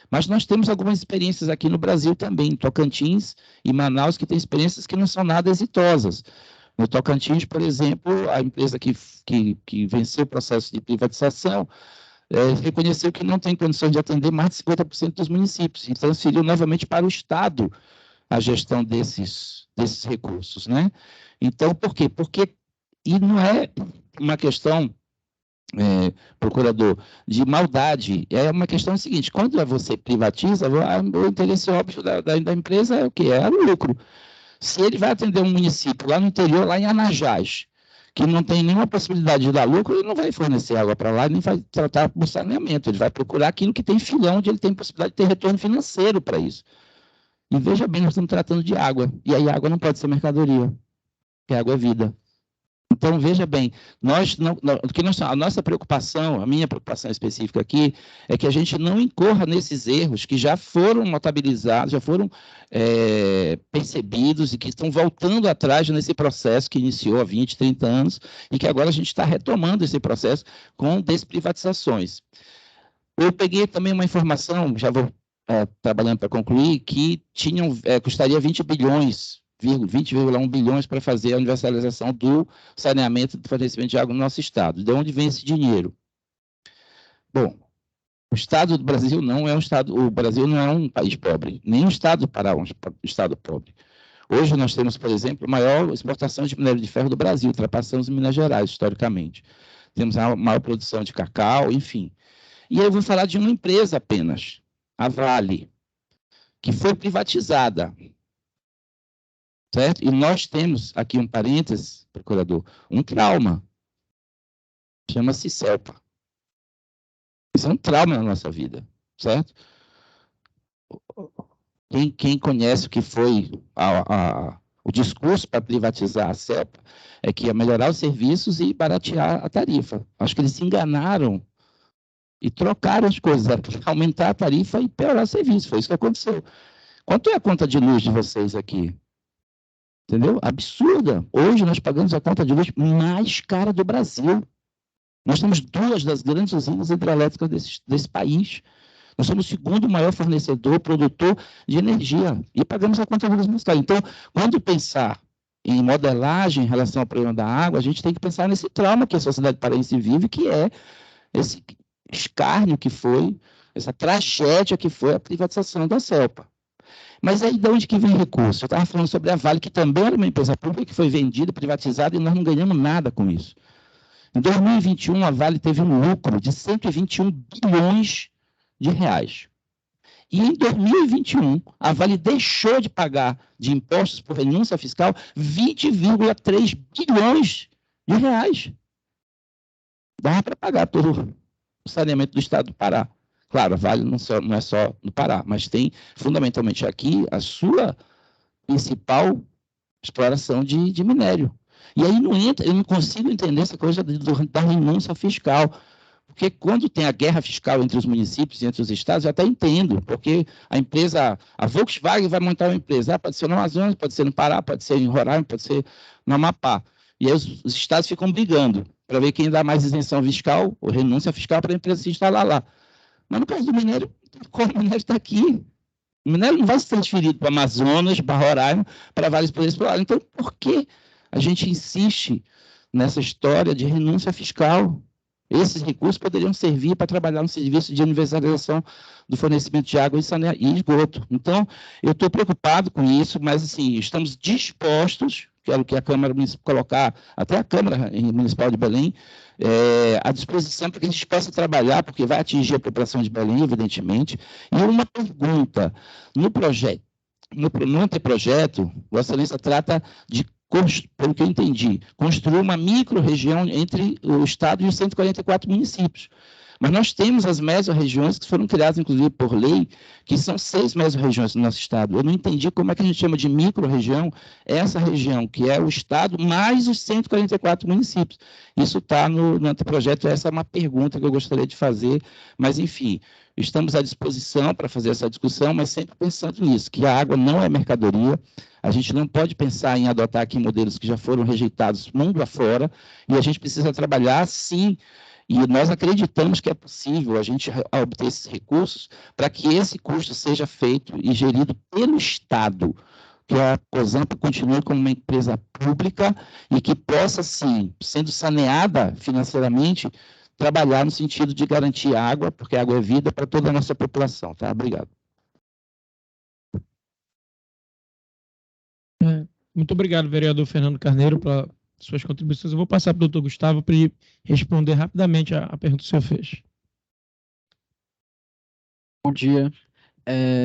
Mas nós temos algumas experiências aqui no Brasil também, em Tocantins e Manaus, que têm experiências que não são nada exitosas. No Tocantins, por exemplo, a empresa que venceu o processo de privatização reconheceu que não tem condições de atender mais de 50% dos municípios e transferiu novamente para o Estado a gestão desses recursos, né? Então, por quê? E não é uma questão, procurador, de maldade, é uma questão seguinte: quando você privatiza, o interesse óbvio da empresa é o quê? É o lucro. Se ele vai atender um município lá no interior, lá em Anajás, que não tem nenhuma possibilidade de dar lucro, ele não vai fornecer água para lá, nem vai tratar por saneamento, ele vai procurar aquilo que tem filão, onde ele tem possibilidade de ter retorno financeiro para isso. E veja bem, nós estamos tratando de água, e aí a água não pode ser mercadoria, porque a água é vida. Então, veja bem, a nossa preocupação, a minha preocupação específica aqui, é que a gente não incorra nesses erros que já foram notabilizados, já foram percebidos e que estão voltando atrás nesse processo que iniciou há 20, 30 anos e que agora a gente está retomando esse processo com desprivatizações. Eu peguei também uma informação, já vou trabalhando para concluir, que custaria 20,1 bilhões para fazer a universalização do saneamento e do fornecimento de água no nosso estado. De onde vem esse dinheiro? Bom, o estado do Brasil não é o Brasil não é um país pobre, nem um estado para um estado pobre. Hoje nós temos, por exemplo, a maior exportação de minério de ferro do Brasil, ultrapassamos Minas Gerais, historicamente. Temos a maior produção de cacau, enfim. E aí eu vou falar de uma empresa apenas, a Vale, que foi privatizada. Certo? E nós temos aqui um parênteses, procurador, um trauma. Chama-se CELPA. Isso é um trauma na nossa vida, certo? Quem conhece o que foi o discurso para privatizar a CELPA é que ia melhorar os serviços e baratear a tarifa. Acho que eles se enganaram e trocaram as coisas, aumentar a tarifa e piorar o serviço. Foi isso que aconteceu. Quanto é a conta de luz de vocês aqui? Entendeu? Absurda. Hoje nós pagamos a conta de luz mais cara do Brasil. Nós temos duas das grandes usinas hidrelétricas desse país. Nós somos o segundo maior fornecedor, produtor de energia. E pagamos a conta de luz mais cara. Então, quando pensar em modelagem em relação ao problema da água, a gente tem que pensar nesse trauma que a sociedade paraense vive, que é esse escárnio que foi, essa tragédia que foi a privatização da CELPA. Mas aí de onde que vem recurso? Eu estava falando sobre a Vale, que também era uma empresa pública, que foi vendida, privatizada, e nós não ganhamos nada com isso. Em 2021, a Vale teve um lucro de 121 bilhões de reais. E em 2021, a Vale deixou de pagar de impostos por renúncia fiscal 20,3 bilhões de reais. Dá para pagar todo o saneamento do estado do Pará. Claro, a Vale não é só no Pará, mas tem, fundamentalmente aqui, a sua principal exploração de minério. E aí eu não consigo entender essa coisa da renúncia fiscal. Porque quando tem a guerra fiscal entre os municípios e entre os estados, eu até entendo, porque a Volkswagen vai montar uma empresa, pode ser no Amazonas, pode ser no Pará, pode ser em Roraima, pode ser no Amapá. E aí os estados ficam brigando para ver quem dá mais isenção fiscal ou renúncia fiscal para a empresa se instalar lá. Mas no caso do minério, o minério está aqui. O minério não vai ser transferido para Amazonas, para Roraima, para vários países explorar. Então, por que a gente insiste nessa história de renúncia fiscal? Esses recursos poderiam servir para trabalhar no serviço de universalização do fornecimento de água e esgoto. Então, eu estou preocupado com isso, mas, assim, estamos dispostos, quero que a Câmara Municipal colocar, até a Câmara Municipal de Belém, à disposição para que a gente possa trabalhar, porque vai atingir a população de Belém, evidentemente. E uma pergunta, no projeto, no anteprojeto, Vossa Excelência trata de, pelo que eu entendi, construir uma micro-região entre o Estado e os 144 municípios. Mas nós temos as mesorregiões que foram criadas, inclusive, por lei, que são 6 mesorregiões no nosso Estado. Eu não entendi como é que a gente chama de micro-região essa região, que é o Estado mais os 144 municípios. Isso está no anteprojeto, essa é uma pergunta que eu gostaria de fazer, mas, enfim, estamos à disposição para fazer essa discussão, mas sempre pensando nisso, que a água não é mercadoria. A gente não pode pensar em adotar aqui modelos que já foram rejeitados mundo afora, e a gente precisa trabalhar, sim, e nós acreditamos que é possível a gente obter esses recursos para que esse custo seja feito e gerido pelo Estado, que a COSAMPA continue como uma empresa pública e que possa, sim, sendo saneada financeiramente, trabalhar no sentido de garantir água, porque água é vida para toda a nossa população. Tá? Obrigado. Muito obrigado, vereador Fernando Carneiro, pela suas contribuições. Eu vou passar para o doutor Gustavo para ele responder rapidamente a pergunta que o senhor fez. Bom dia.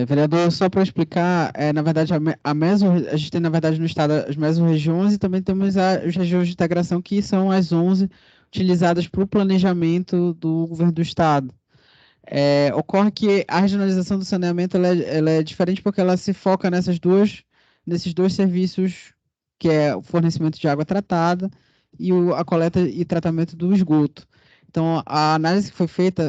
Vereador, só para explicar, na verdade, a gente tem, na verdade, no Estado as mesorregiões e também temos as regiões de integração, que são as 11 utilizadas para o planejamento do governo do Estado. Ocorre que a regionalização do saneamento ela é diferente porque ela se foca nesses dois serviços, que é o fornecimento de água tratada e a coleta e tratamento do esgoto. Então, a análise que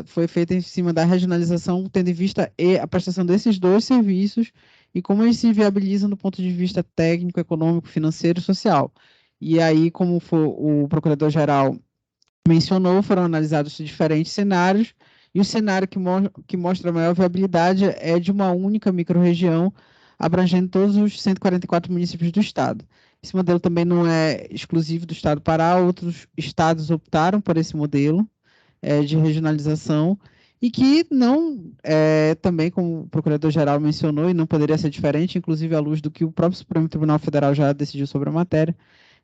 foi feita em cima da regionalização, tendo em vista a prestação desses dois serviços e como eles se viabilizam do ponto de vista técnico, econômico, financeiro e social. E aí, como o procurador-geral mencionou, foram analisados diferentes cenários, e o cenário que mostra a maior viabilidade é de uma única microrregião, abrangendo todos os 144 municípios do Estado. Esse modelo também não é exclusivo do Estado do Pará, outros estados optaram por esse modelo de regionalização, e que não, também, como o procurador-geral mencionou, e não poderia ser diferente, inclusive à luz do que o próprio Supremo Tribunal Federal já decidiu sobre a matéria,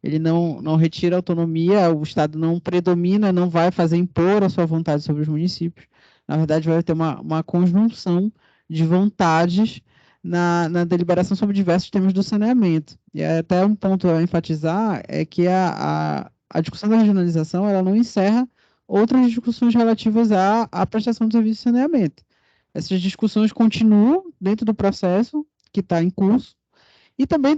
ele não retira a autonomia, o Estado não predomina, não vai fazer impor a sua vontade sobre os municípios. Na verdade, vai ter uma conjunção de vontades na deliberação sobre diversos temas do saneamento. E até um ponto a enfatizar é que a discussão da regionalização ela não encerra outras discussões relativas à prestação do serviço de saneamento. Essas discussões continuam dentro do processo que está em curso, e também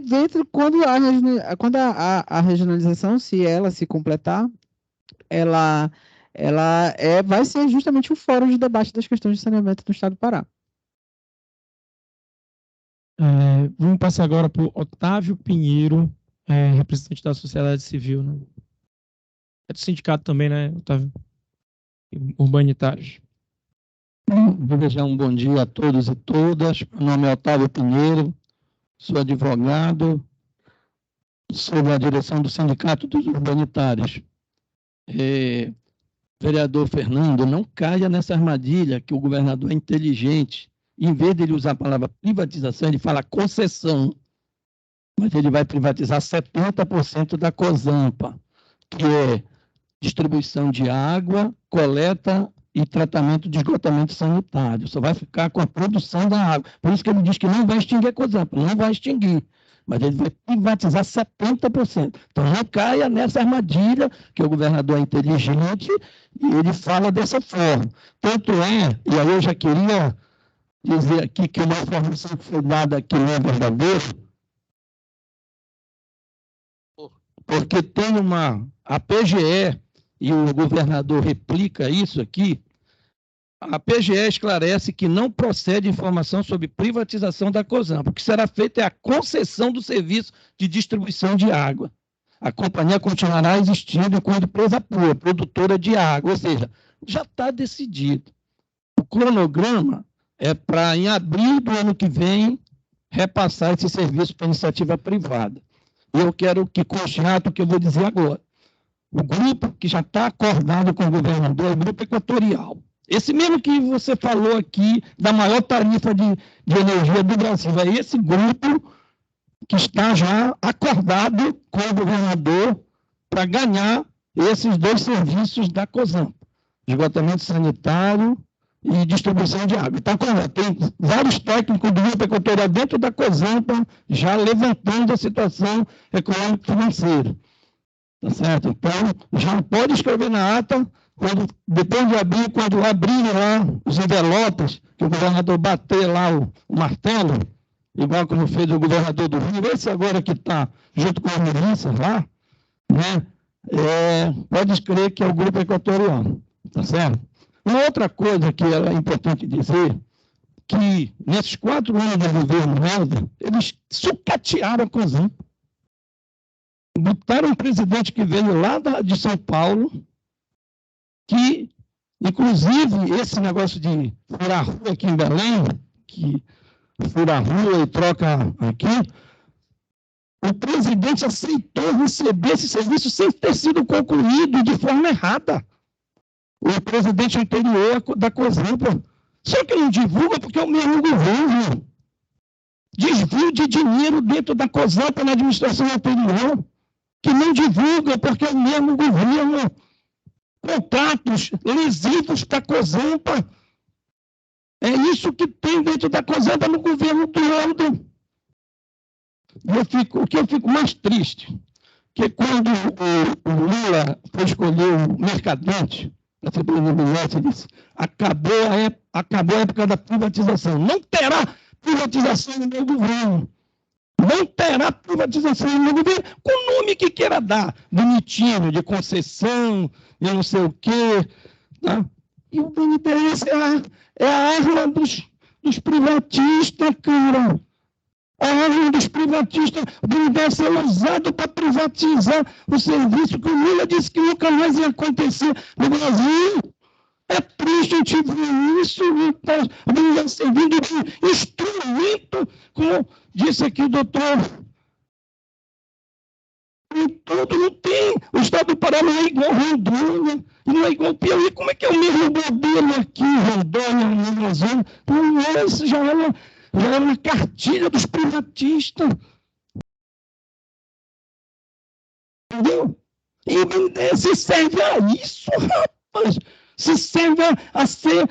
quando a regionalização, se ela se completar, ela vai ser justamente o fórum de debate das questões de saneamento do Estado do Pará. Vamos passar agora para o Otávio Pinheiro, representante da sociedade civil, né? É do sindicato também, né, Otávio? Urbanitários. Vou desejar um bom dia a todos e todas. Meu nome é Otávio Pinheiro, sou advogado, sou da direção do Sindicato dos Urbanitários. Vereador Fernando, não caia nessa armadilha que o governador é inteligente em vez de ele usar a palavra privatização, ele fala concessão. Mas ele vai privatizar 70% da COSAMPA, que é distribuição de água, coleta e tratamento de esgotamento sanitário. Só vai ficar com a produção da água. Por isso que ele diz que não vai extinguir a COSAMPA, não vai extinguir. Mas ele vai privatizar 70%. Então, não caia nessa armadilha, que o governador é inteligente e ele fala dessa forma. Tanto é, e aí eu já queria dizer aqui que uma informação que foi dada aqui não é verdadeira, porque tem a PGE, e o governador replica isso aqui, a PGE esclarece que não procede informação sobre privatização da COSAMPA. O que será feito é a concessão do serviço de distribuição de água. A companhia continuará existindo enquanto empresa pura, produtora de água, ou seja, já está decidido. O cronograma é para, em abril do ano que vem, repassar esse serviço para iniciativa privada. E eu quero que conste o que eu vou dizer agora. O grupo que já está acordado com o governador é o Grupo Equatorial. Esse mesmo que você falou aqui, da maior tarifa de energia do Brasil, é esse grupo que está já acordado com o governador para ganhar esses dois serviços da COSAMPA, esgotamento sanitário e distribuição de água. Então, tem vários técnicos do Grupo Equatorial dentro da COSAMPA já levantando a situação econômico-financeira. Tá certo? Então, já pode escrever na ata, depois de abrir, quando abrirem lá os envelopes, que o governador bater lá o martelo, igual como fez o governador do Rio, esse agora que está junto com as milícias lá, né? Pode escrever que é o Grupo Equatorial. Tá certo? Uma outra coisa que é importante dizer, que nesses 4 anos do governo Helder, eles sucatearam a COSAMPA. Botaram um presidente que veio lá de São Paulo, que, inclusive, esse negócio de furar a rua aqui em Belém, que fura a rua e troca aqui, o presidente aceitou receber esse serviço sem ter sido concluído de forma errada. O presidente anterior da COSAMPA. Só que não divulga porque é o mesmo governo. Desvio de dinheiro dentro da COSAMPA na administração anterior, que não divulga porque é o mesmo governo. Contratos lesivos da COSAMPA. É isso que tem dentro da COSAMPA no governo do Helder. O que eu fico mais triste, que quando o Lula foi escolher o Mercadante, para ser presidente, ele disse, acabou a época da privatização. Não terá privatização no meu governo. Não terá privatização no meu governo, com o nome que queira dar, bonitinho, de concessão, e não sei o quê. Tá? E o BNDES é a arma dos privatistas, cara. A arma dos privatistas. O BNDES é usado para privatizar o serviço que o Lula disse que nunca mais ia acontecer no Brasil. É triste a gente ver isso, o BNDES servindo de instrumento, como disse aqui o doutor. Em tudo não tem. O estado do Pará não é igual Rondônia, e não é igual Piauí. Como é que é o mesmo modelo aqui, Rondônia, no Amazonas? Não é, isso já é uma cartilha dos privatistas. Entendeu? E o BNDES serve a isso, rapaz. Se serve a ser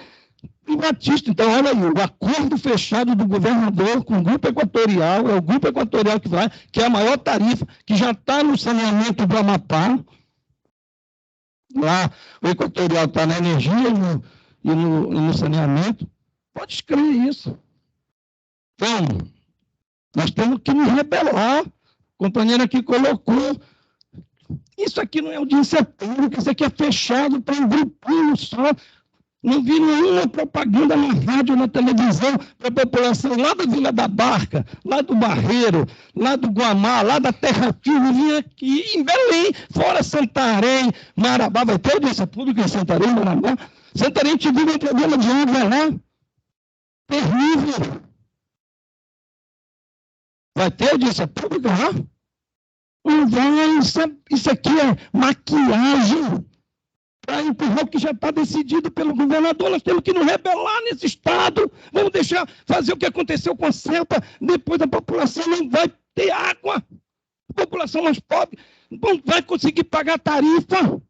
privatista. Então, olha aí, o acordo fechado do governador com o Grupo Equatorial, é o Grupo Equatorial que vai, que é a maior tarifa, que já está no saneamento do Amapá. Lá, o Equatorial está na energia e no saneamento. Pode escrever isso. Então, nós temos que nos rebelar. O companheiro aqui colocou. Isso aqui não é audiência pública, isso aqui é fechado para um grupinho só. Não vi nenhuma propaganda na rádio, na televisão, para a população lá da Vila da Barca, lá do Barreiro, lá do Guamá, lá da Terra Firme, vinha aqui em Belém, fora Santarém, Marabá. Vai ter audiência pública em Santarém, Marabá? Santarém tive um problema de água lá. Terrível. Vai ter audiência pública lá? Não vai, isso aqui é maquiagem para empurrar o que já está decidido pelo governador. Nós temos que nos rebelar nesse Estado. Vamos deixar fazer o que aconteceu com a CEPA. Depois a população não vai ter água. A população mais pobre não vai conseguir pagar tarifa.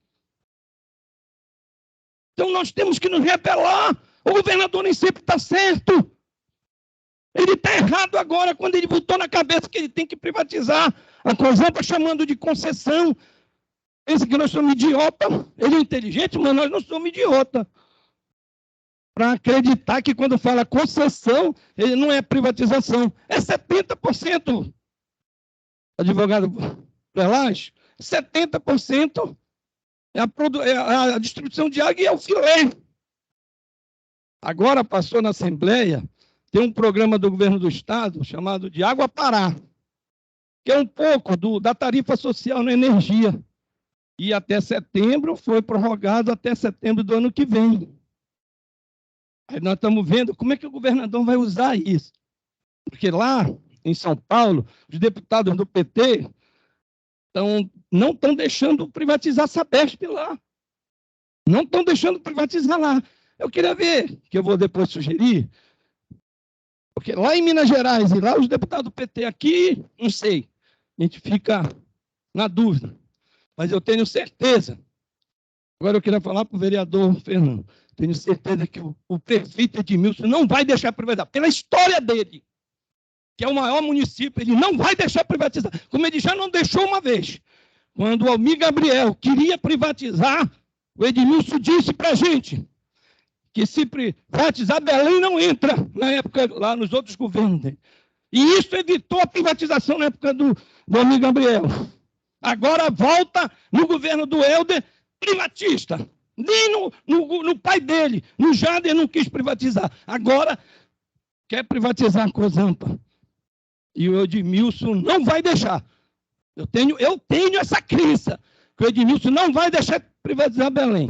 Então nós temos que nos rebelar. O governador nem sempre está certo. Ele está errado agora quando ele botou na cabeça que ele tem que privatizar. A Cozampa chamando de concessão. Pensa que nós somos idiota. Ele é inteligente, mas nós não somos idiota. Para acreditar que quando fala concessão, ele não é privatização. É 70%. Advogado Velas, 70% é a distribuição de água e é o filé. Agora passou na Assembleia, tem um programa do governo do Estado chamado de Água Pará, que é um pouco da tarifa social na energia. E até setembro, foi prorrogado até setembro do ano que vem. Aí nós estamos vendo como é que o governador vai usar isso. Porque lá, em São Paulo, os deputados do PT não estão deixando privatizar a Sabesp lá. Não estão deixando privatizar lá. Eu queria ver, que eu vou depois sugerir, porque lá em Minas Gerais e lá os deputados do PT aqui, não sei, a gente fica na dúvida. Mas eu tenho certeza, agora eu queria falar para o vereador Fernando, tenho certeza que o prefeito Edmilson não vai deixar privatizar, pela história dele, que é o maior município, ele não vai deixar privatizar, como ele já não deixou uma vez. Quando o Almir Gabriel queria privatizar, o Edmilson disse para a gente que se privatizar, Belém não entra, na época, lá nos outros governos dele. E isso evitou a privatização na época do Almir Gabriel. Agora volta no governo do Helder, privatista. Nem no pai dele, no Jader, não quis privatizar. Agora quer privatizar a Cozampa. E o Edmilson não vai deixar. Eu tenho essa crença, que o Edmilson não vai deixar privatizar Belém.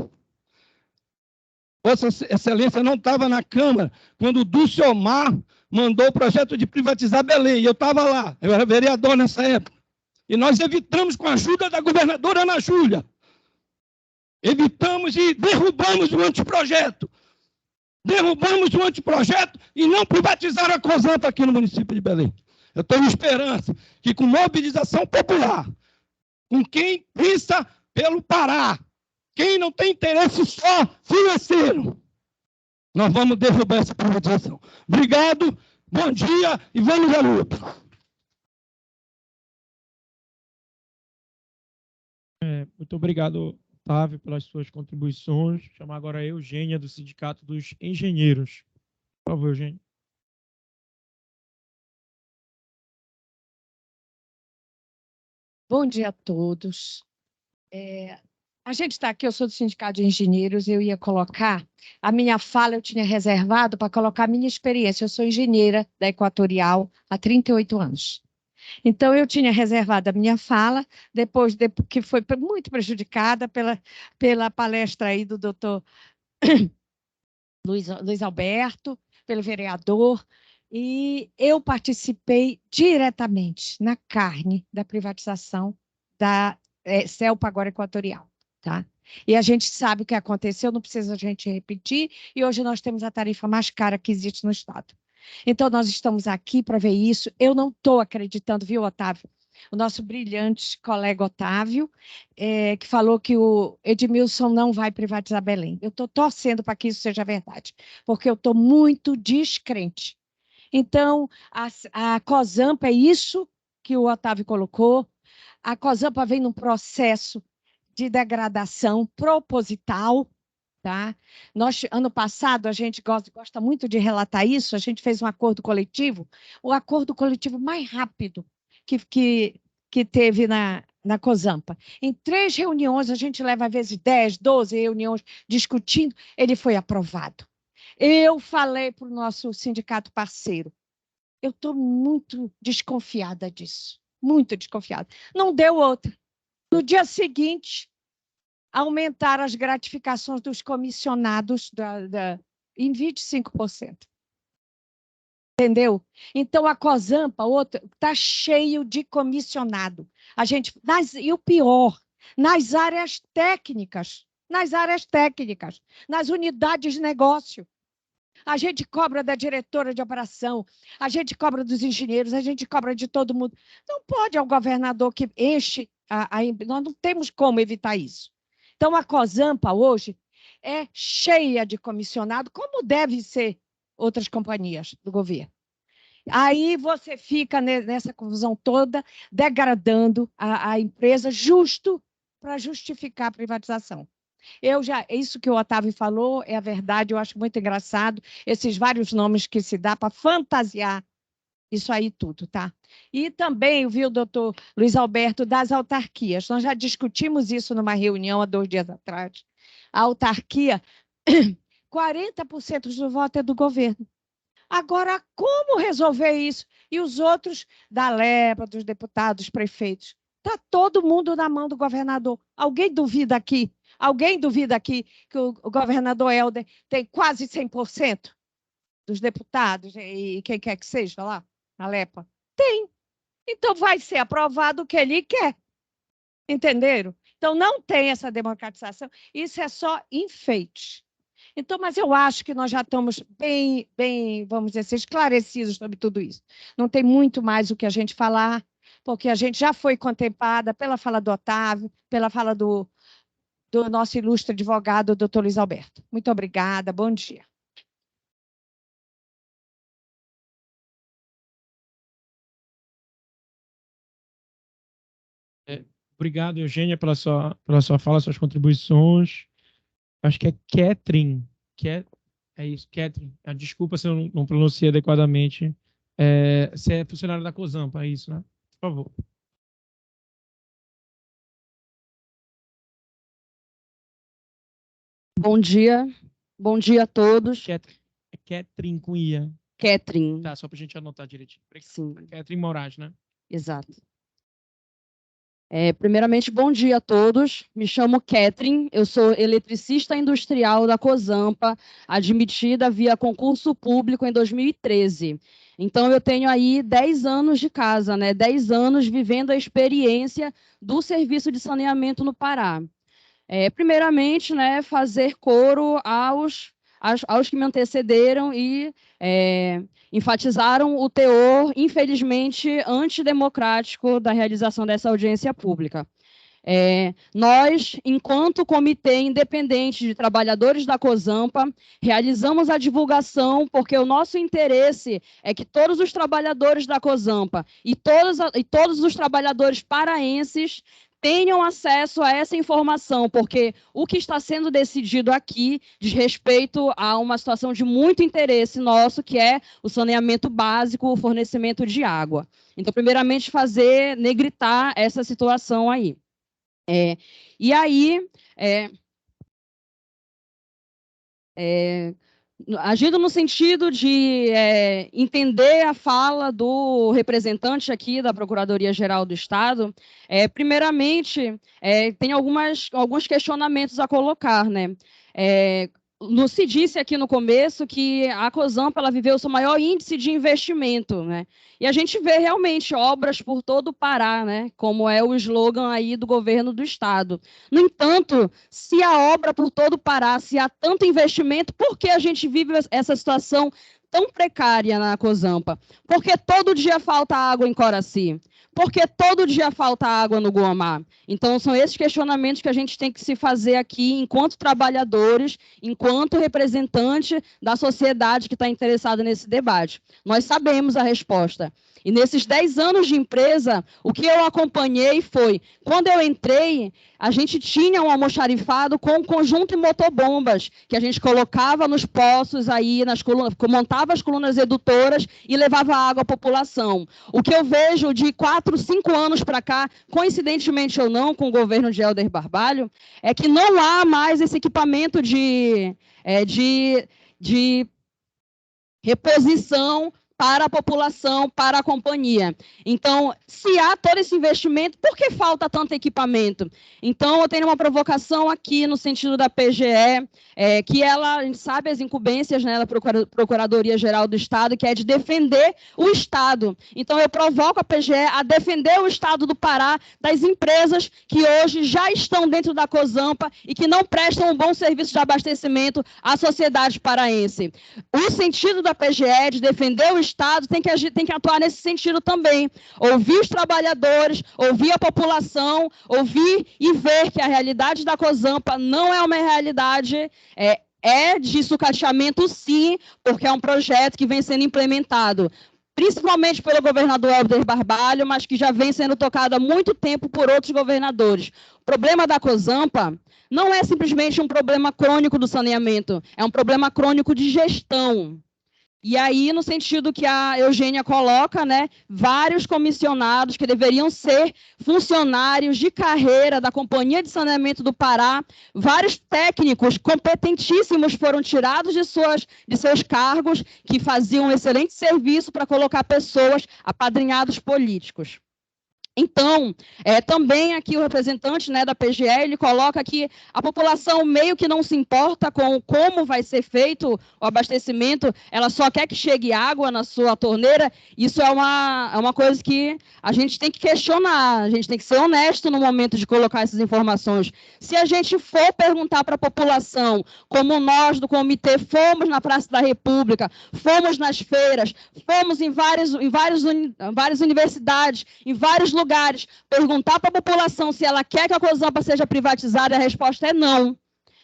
Vossa Excelência não estava na Câmara quando o Dulce Omar mandou o projeto de privatizar Belém. E eu estava lá, eu era vereador nessa época. E nós evitamos, com a ajuda da governadora Ana Júlia, evitamos e derrubamos o anteprojeto. Derrubamos o anteprojeto e não privatizaram a Cozampa aqui no município de Belém. Eu tenho esperança que, com mobilização popular, com quem pensa pelo Pará, quem não tem interesse só financeiro, nós vamos derrubar essa privatização. Obrigado, bom dia e vamos à luta. Muito obrigado, Otávio, pelas suas contribuições. Vou chamar agora a Eugênia, do Sindicato dos Engenheiros. Por favor, Eugênia. Bom dia a todos. A gente está aqui, eu sou do Sindicato de Engenheiros, eu ia colocar, a minha fala eu tinha reservado para colocar a minha experiência. Eu sou engenheira da Equatorial há 38 anos. Então, eu tinha reservado a minha fala, depois que foi muito prejudicada pela palestra aí do doutor Luiz Alberto, pelo vereador, e eu participei diretamente na carne da privatização da CELPA agora Equatorial. Tá? E a gente sabe o que aconteceu, não precisa a gente repetir, e hoje nós temos a tarifa mais cara que existe no Estado. Então, nós estamos aqui para ver isso. Eu não estou acreditando, viu, Otávio? O nosso brilhante colega Otávio, que falou que o Edmilson não vai privatizar Belém. Eu estou torcendo para que isso seja verdade, porque eu estou muito descrente. Então, a Cozampa é isso que o Otávio colocou. A Cozampa vem num processo de degradação proposital. Tá? Ano passado, a gente gosta muito de relatar isso, a gente fez um acordo coletivo, o acordo coletivo mais rápido que teve na Cozampa. Em 3 reuniões, a gente leva às vezes 10, 12 reuniões discutindo, ele foi aprovado. Eu falei para o nosso sindicato parceiro, eu estou muito desconfiada disso, muito desconfiada. Não deu outra. No dia seguinte, aumentar as gratificações dos comissionados em 25%. Entendeu? Então, a Cozampa está cheio de comissionado. E o pior, nas áreas técnicas, nas áreas técnicas, nas unidades de negócio. A gente cobra da diretora de operação, a gente cobra dos engenheiros, a gente cobra de todo mundo. Não pode ao governador que enche nós não temos como evitar isso. Então, a COSAMPA hoje é cheia de comissionado, como deve ser outras companhias do governo. Aí você fica nessa confusão toda, degradando a empresa justo para justificar a privatização. Isso que o Otávio falou é a verdade, eu acho muito engraçado, esses vários nomes que se dá para fantasiar isso aí tudo, tá? E também, viu, doutor Luiz Alberto, das autarquias. Nós já discutimos isso numa reunião há 2 dias atrás. A autarquia, 40% do voto é do governo. Agora, como resolver isso? E os outros, da LEPA, dos deputados, prefeitos? Está todo mundo na mão do governador. Alguém duvida aqui? Alguém duvida aqui que o governador Helder tem quase 100% dos deputados e quem quer que seja lá na LEPA? Tem. Então, vai ser aprovado o que ele quer. Entenderam? Então, não tem essa democratização. Isso é só enfeite. Então, mas eu acho que nós já estamos bem, vamos dizer assim, esclarecidos sobre tudo isso. Não tem muito mais o que a gente falar, porque a gente já foi contemplada pela fala do Otávio, pela fala do nosso ilustre advogado, doutor Luiz Alberto. Muito obrigada, bom dia. Obrigado, Eugênia, pela sua fala, suas contribuições. Acho que é Catherine. É isso, Catherine. Desculpa se eu não pronunciei adequadamente. Você é funcionária da COSAMPA, é isso, né? Por favor. Bom dia a todos. Catherine com IA. Catherine. Tá, só para a gente anotar direitinho. Sim. Catherine Moraes, né? Exato. Primeiramente, bom dia a todos. Me chamo Catherine, eu sou eletricista industrial da COSAMPA, admitida via concurso público em 2013. Então, eu tenho aí 10 anos de casa, né? 10 anos vivendo a experiência do serviço de saneamento no Pará. Primeiramente, né, fazer coro aos que me antecederam e enfatizaram o teor, infelizmente, antidemocrático da realização dessa audiência pública. Nós, enquanto Comitê Independente de Trabalhadores da COSAMPA, realizamos a divulgação porque o nosso interesse é que todos os trabalhadores da COSAMPA e todos os trabalhadores paraenses tenham acesso a essa informação, porque o que está sendo decidido aqui diz respeito a uma situação de muito interesse nosso, que é o saneamento básico, o fornecimento de água. Então, primeiramente, negritar essa situação aí. E aí, agindo no sentido de entender a fala do representante aqui da Procuradoria-Geral do Estado, primeiramente, tem alguns questionamentos a colocar, né? Se disse aqui no começo que a COSAMPA ela viveu o seu maior índice de investimento, né? E a gente vê realmente obras por todo o Pará, né? Como é o slogan aí do governo do Estado. No entanto, se a obra por todo o Pará, se há tanto investimento, por que a gente vive essa situação tão precária na COSAMPA? Porque todo dia falta água em Coraci. Porque todo dia falta água no Guamá. Então, são esses questionamentos que a gente tem que se fazer aqui, enquanto trabalhadores, enquanto representante da sociedade que está interessada nesse debate. Nós sabemos a resposta. E nesses 10 anos de empresa, o que eu acompanhei foi, quando eu entrei, a gente tinha um almoxarifado com um conjunto de motobombas, que a gente colocava nos poços aí, montava as colunas edutoras e levava água à população. O que eu vejo de 4, 5 anos para cá, coincidentemente ou não, com o governo de Helder Barbalho, é que não há mais esse equipamento de reposição para a população, para a companhia. Então, se há todo esse investimento, por que falta tanto equipamento? Então, eu tenho uma provocação aqui no sentido da PGE, que ela, a gente sabe as incumbências, né, da Procuradoria-Geral do Estado, que é de defender o Estado. Então, eu provoco a PGE a defender o Estado do Pará das empresas que hoje já estão dentro da COSAMPA e que não prestam um bom serviço de abastecimento à sociedade paraense. O sentido da PGE é de defender o Estado tem que atuar nesse sentido também. Ouvir os trabalhadores, ouvir a população, ouvir e ver que a realidade da COSAMPA não é uma realidade de sucateamento, sim, porque é um projeto que vem sendo implementado principalmente pelo governador Helder Barbalho, mas que já vem sendo tocado há muito tempo por outros governadores. O problema da COSAMPA não é simplesmente um problema crônico do saneamento, é um problema crônico de gestão. E aí, no sentido que a Eugênia coloca, né, vários comissionados que deveriam ser funcionários de carreira da Companhia de Saneamento do Pará, vários técnicos competentíssimos foram tirados de seus cargos, que faziam um excelente serviço para colocar pessoas apadrinhados políticos. Então, também aqui o representante, né, da PGE, ele coloca que a população meio que não se importa com como vai ser feito o abastecimento, ela só quer que chegue água na sua torneira. Isso é uma coisa que a gente tem que questionar, a gente tem que ser honesto no momento de colocar essas informações. Se a gente for perguntar para a população, como nós do comitê fomos na Praça da República, fomos nas feiras, fomos em várias universidades, em vários lugares, perguntar para a população se ela quer que a COSAMPA seja privatizada, a resposta é não.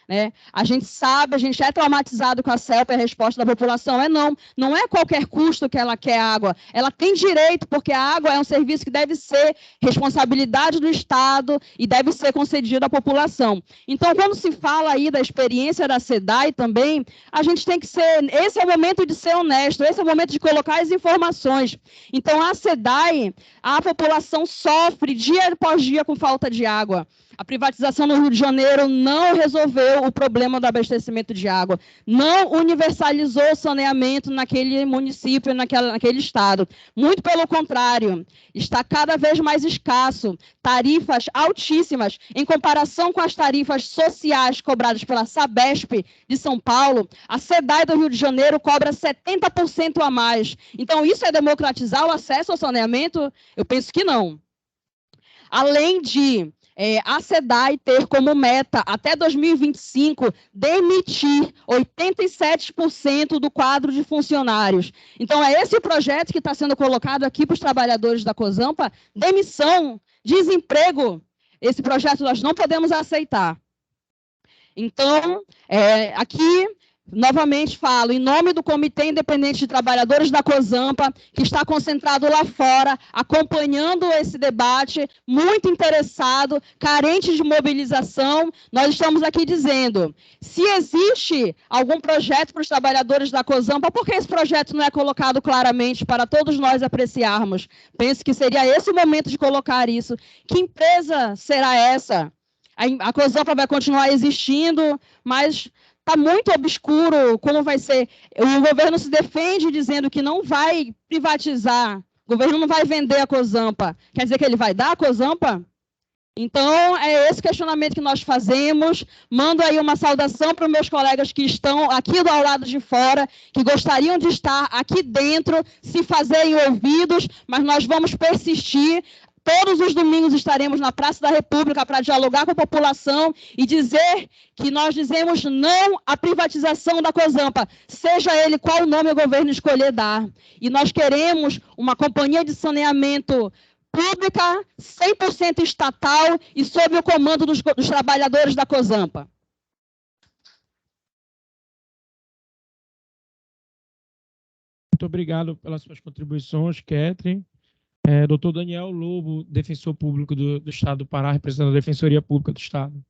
Né? A gente sabe, a gente é traumatizado com a CELPA, a resposta da população é não. Não é qualquer custo que ela quer água. Ela tem direito, porque a água é um serviço que deve ser responsabilidade do Estado e deve ser concedido à população. Então, quando se fala aí da experiência da SEDAI também, a gente tem que ser... Esse é o momento de ser honesto, esse é o momento de colocar as informações. Então, a SEDAI, a população sofre dia após dia com falta de água. A privatização no Rio de Janeiro não resolveu o problema do abastecimento de água, não universalizou o saneamento naquele município, naquele estado. Muito pelo contrário, está cada vez mais escasso, tarifas altíssimas, em comparação com as tarifas sociais cobradas pela Sabesp de São Paulo, a SEDAI do Rio de Janeiro cobra 70% a mais. Então, isso é democratizar o acesso ao saneamento? Eu penso que não. Além de a SEDAI ter como meta, até 2025, demitir 87% do quadro de funcionários. Então, é esse o projeto que está sendo colocado aqui para os trabalhadores da COSAMPA, demissão, desemprego. Esse projeto nós não podemos aceitar. Então, aqui... Novamente falo, em nome do Comitê Independente de Trabalhadores da COSAMPA, que está concentrado lá fora, acompanhando esse debate, muito interessado, carente de mobilização, nós estamos aqui dizendo, se existe algum projeto para os trabalhadores da COSAMPA, por que esse projeto não é colocado claramente para todos nós apreciarmos? Penso que seria esse o momento de colocar isso. Que empresa será essa? A COSAMPA vai continuar existindo, mas... Está muito obscuro como vai ser. O governo se defende dizendo que não vai privatizar, o governo não vai vender a COSAMPA. Quer dizer que ele vai dar a COSAMPA? Então, é esse questionamento que nós fazemos. Mando aí uma saudação para os meus colegas que estão aqui ao lado de fora, que gostariam de estar aqui dentro, se fazerem ouvidos, mas nós vamos persistir. Todos os domingos estaremos na Praça da República para dialogar com a população e dizer que nós dizemos não à privatização da COSAMPA, seja ele qual nome o governo escolher dar. E nós queremos uma companhia de saneamento pública, 100% estatal e sob o comando dos trabalhadores da COSAMPA. Muito obrigado pelas suas contribuições, Catherine. Doutor Daniel Lobo, defensor público do Estado do Pará, representando a Defensoria Pública do Estado.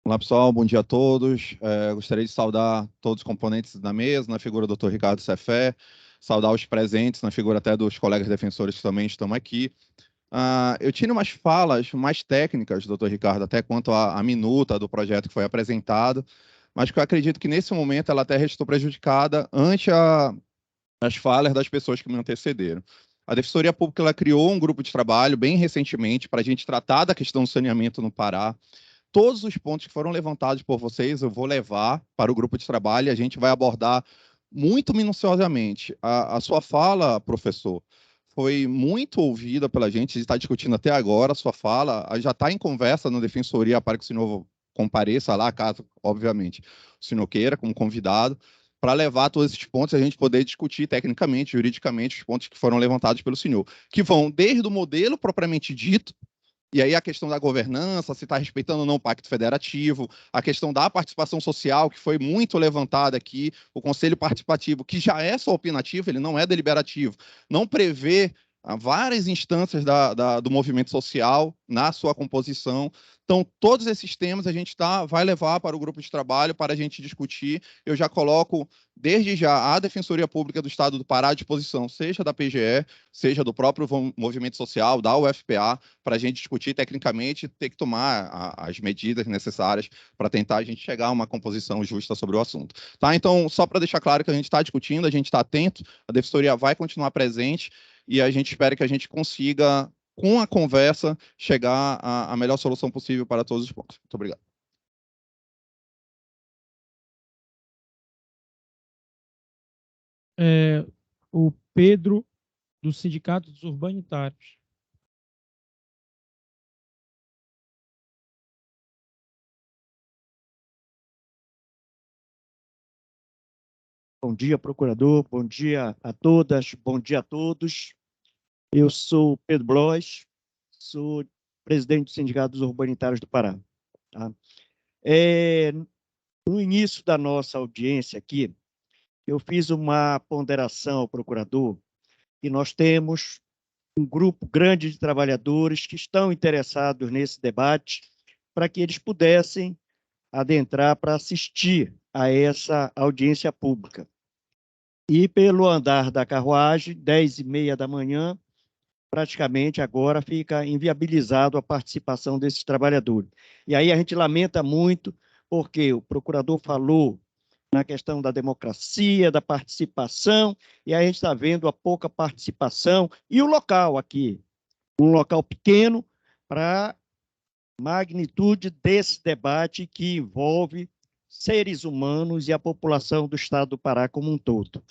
Olá, pessoal, bom dia a todos. Gostaria de saudar todos os componentes da mesa, na figura do Dr. Ricardo Cefé, saudar os presentes, na figura até dos colegas defensores que também estão aqui. Eu tinha umas falas mais técnicas, doutor Ricardo, até quanto à minuta do projeto que foi apresentado, mas que eu acredito que nesse momento ela até restou prejudicada ante as falas das pessoas que me antecederam. A Defensoria Pública ela criou um grupo de trabalho bem recentemente para a gente tratar da questão do saneamento no Pará. Todos os pontos que foram levantados por vocês eu vou levar para o grupo de trabalho e a gente vai abordar muito minuciosamente. A sua fala, professor, foi muito ouvida pela gente, a gente está discutindo até agora a sua fala, já está em conversa na Defensoria para que o senhor compareça lá, caso, obviamente, o senhor queira, como convidado, para levar todos esses pontos e a gente poder discutir tecnicamente, juridicamente, os pontos que foram levantados pelo senhor, que vão desde o modelo propriamente dito, e aí a questão da governança, se está respeitando ou não o Pacto Federativo, a questão da participação social, que foi muito levantada aqui, o Conselho Participativo, que já é só opinativo, ele não é deliberativo, não prevê várias instâncias do movimento social na sua composição. Então, todos esses temas a gente vai levar para o grupo de trabalho para a gente discutir. Eu já coloco, desde já, a Defensoria Pública do Estado do Pará à disposição, seja da PGE, seja do próprio movimento social, da UFPA, para a gente discutir tecnicamente e ter que tomar as medidas necessárias para tentar a gente chegar a uma composição justa sobre o assunto. Tá? Então, só para deixar claro que a gente está discutindo, a gente está atento, a Defensoria vai continuar presente, e a gente espera que a gente consiga, com a conversa, chegar à melhor solução possível para todos os pontos. Muito obrigado. O Pedro, do Sindicato dos Urbanitários. Bom dia, procurador. Bom dia a todas. Bom dia a todos. Eu sou Pedro Blois, sou presidente do Sindicato dos Urbanitários do Pará. Tá? No início da nossa audiência aqui, eu fiz uma ponderação ao procurador e nós temos um grupo grande de trabalhadores que estão interessados nesse debate para que eles pudessem adentrar para assistir a essa audiência pública. E pelo andar da carruagem, 10h30 da manhã, praticamente agora fica inviabilizado a participação desses trabalhadores. E aí a gente lamenta muito, porque o procurador falou na questão da democracia, da participação, e aí a gente está vendo a pouca participação, e o local aqui, um local pequeno para magnitude desse debate que envolve seres humanos e a população do estado do Pará como um todo.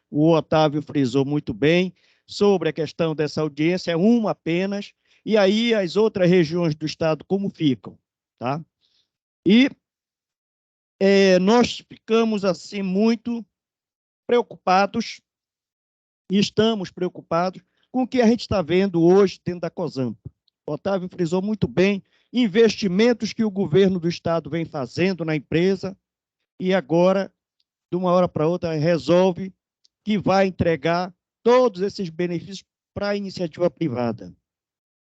O Otávio frisou muito bem sobre a questão dessa audiência, é uma apenas, e aí as outras regiões do estado como ficam, tá? E nós ficamos assim muito preocupados, e estamos preocupados com o que a gente está vendo hoje dentro da COSAMPA. O Otávio frisou muito bem investimentos que o governo do estado vem fazendo na empresa e agora, de uma hora para outra, resolve que vai entregar todos esses benefícios para a iniciativa privada.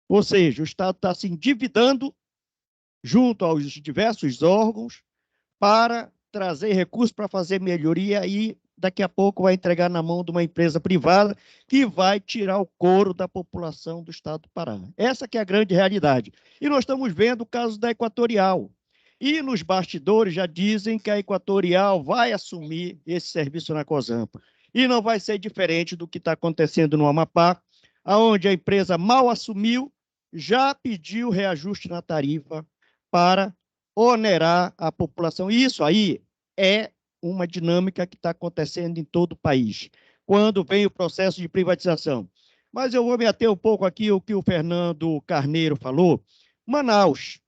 Ou seja, o Estado está se endividando junto aos diversos órgãos para trazer recursos para fazer melhoria e daqui a pouco vai entregar na mão de uma empresa privada que vai tirar o couro da população do estado do Pará. Essa que é a grande realidade. E nós estamos vendo o caso da Equatorial. E nos bastidores já dizem que a Equatorial vai assumir esse serviço na COSAMPA. E não vai ser diferente do que está acontecendo no Amapá, onde a empresa mal assumiu, já pediu reajuste na tarifa para onerar a população. E isso aí é uma dinâmica que está acontecendo em todo o país, quando vem o processo de privatização. Mas eu vou me ater um pouco aqui ao que o Fernando Carneiro falou. Manaus,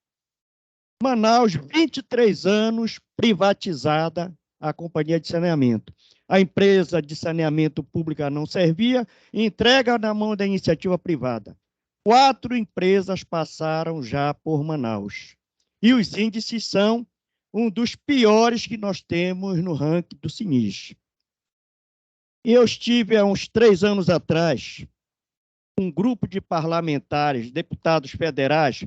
23 anos privatizada a companhia de saneamento. A empresa de saneamento pública não servia, entrega na mão da iniciativa privada. 4 empresas passaram já por Manaus. E os índices são um dos piores que nós temos no ranking do Sinis. Eu estive há uns 3 anos atrás, um grupo de parlamentares, deputados federais,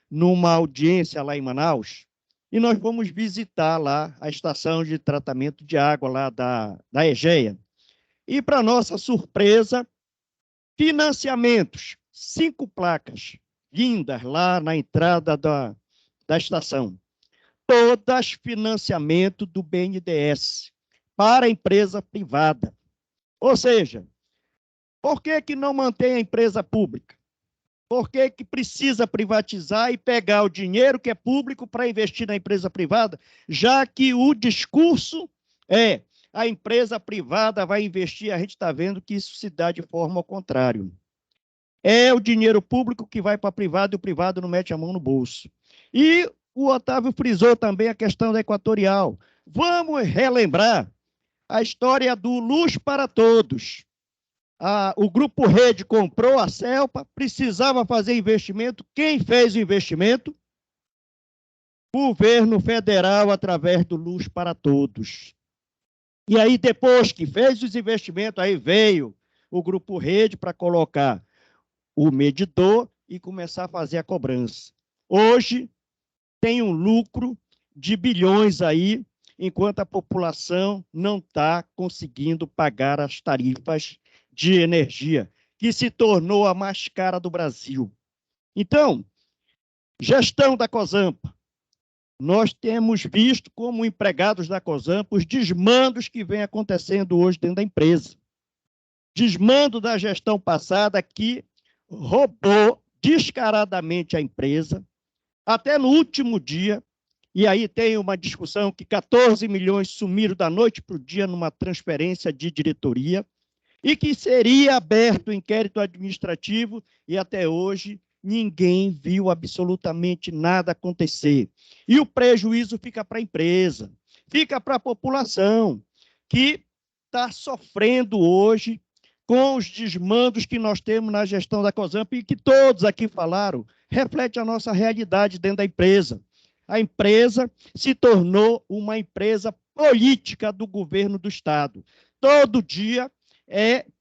numa audiência lá em Manaus, e nós fomos visitar lá a estação de tratamento de água lá da EGEA. E, para nossa surpresa, financiamentos 5 placas lindas lá na entrada da estação. Todas financiamento do BNDES para a empresa privada. Ou seja, por que não mantém a empresa pública? Por que precisa privatizar e pegar o dinheiro que é público para investir na empresa privada, já que o discurso é a empresa privada vai investir, a gente está vendo que isso se dá de forma ao contrário. É o dinheiro público que vai para a privada e o privado não mete a mão no bolso. E o Otávio frisou também a questão da Equatorial. Vamos relembrar a história do Luz para Todos. O Grupo Rede comprou a CELPA, precisava fazer investimento. Quem fez o investimento? O governo federal, através do Luz para Todos. E aí, depois que fez os investimentos, aí veio o Grupo Rede para colocar o medidor e começar a fazer a cobrança. Hoje, tem um lucro de bilhões aí, enquanto a população não está conseguindo pagar as tarifas de energia, que se tornou a mais cara do Brasil. Então, gestão da Cosampa. Nós temos visto, como empregados da Cosampa, os desmandos que vem acontecendo hoje dentro da empresa. Desmando da gestão passada que roubou descaradamente a empresa, até no último dia, e aí tem uma discussão que 14 milhões sumiram da noite para o dia numa transferência de diretoria, e que seria aberto o inquérito administrativo, e até hoje ninguém viu absolutamente nada acontecer. E o prejuízo fica para a empresa, fica para a população, que está sofrendo hoje com os desmandos que nós temos na gestão da Cosampa e que todos aqui falaram, reflete a nossa realidade dentro da empresa. A empresa se tornou uma empresa política do governo do Estado. Todo dia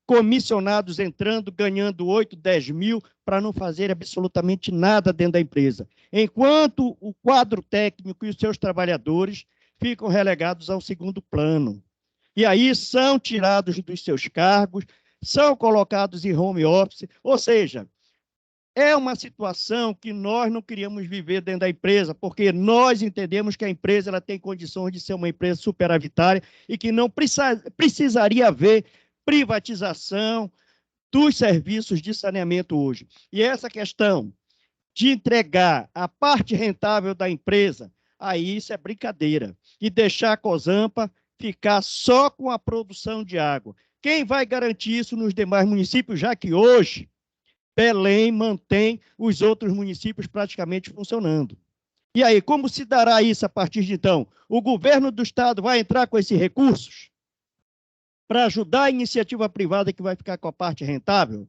comissionados entrando, ganhando 8, 10 mil, para não fazer absolutamente nada dentro da empresa. Enquanto o quadro técnico e os seus trabalhadores ficam relegados ao segundo plano. E aí são tirados dos seus cargos, são colocados em home office, ou seja, é uma situação que nós não queríamos viver dentro da empresa, porque nós entendemos que a empresa ela tem condições de ser uma empresa superavitária e que não precisaria haver privatização dos serviços de saneamento hoje. E essa questão de entregar a parte rentável da empresa, aí isso é brincadeira. E deixar a Cosampa ficar só com a produção de água. Quem vai garantir isso nos demais municípios, já que hoje Belém mantém os outros municípios praticamente funcionando? E aí, como se dará isso a partir de então? O governo do Estado vai entrar com esses recursos para ajudar a iniciativa privada que vai ficar com a parte rentável?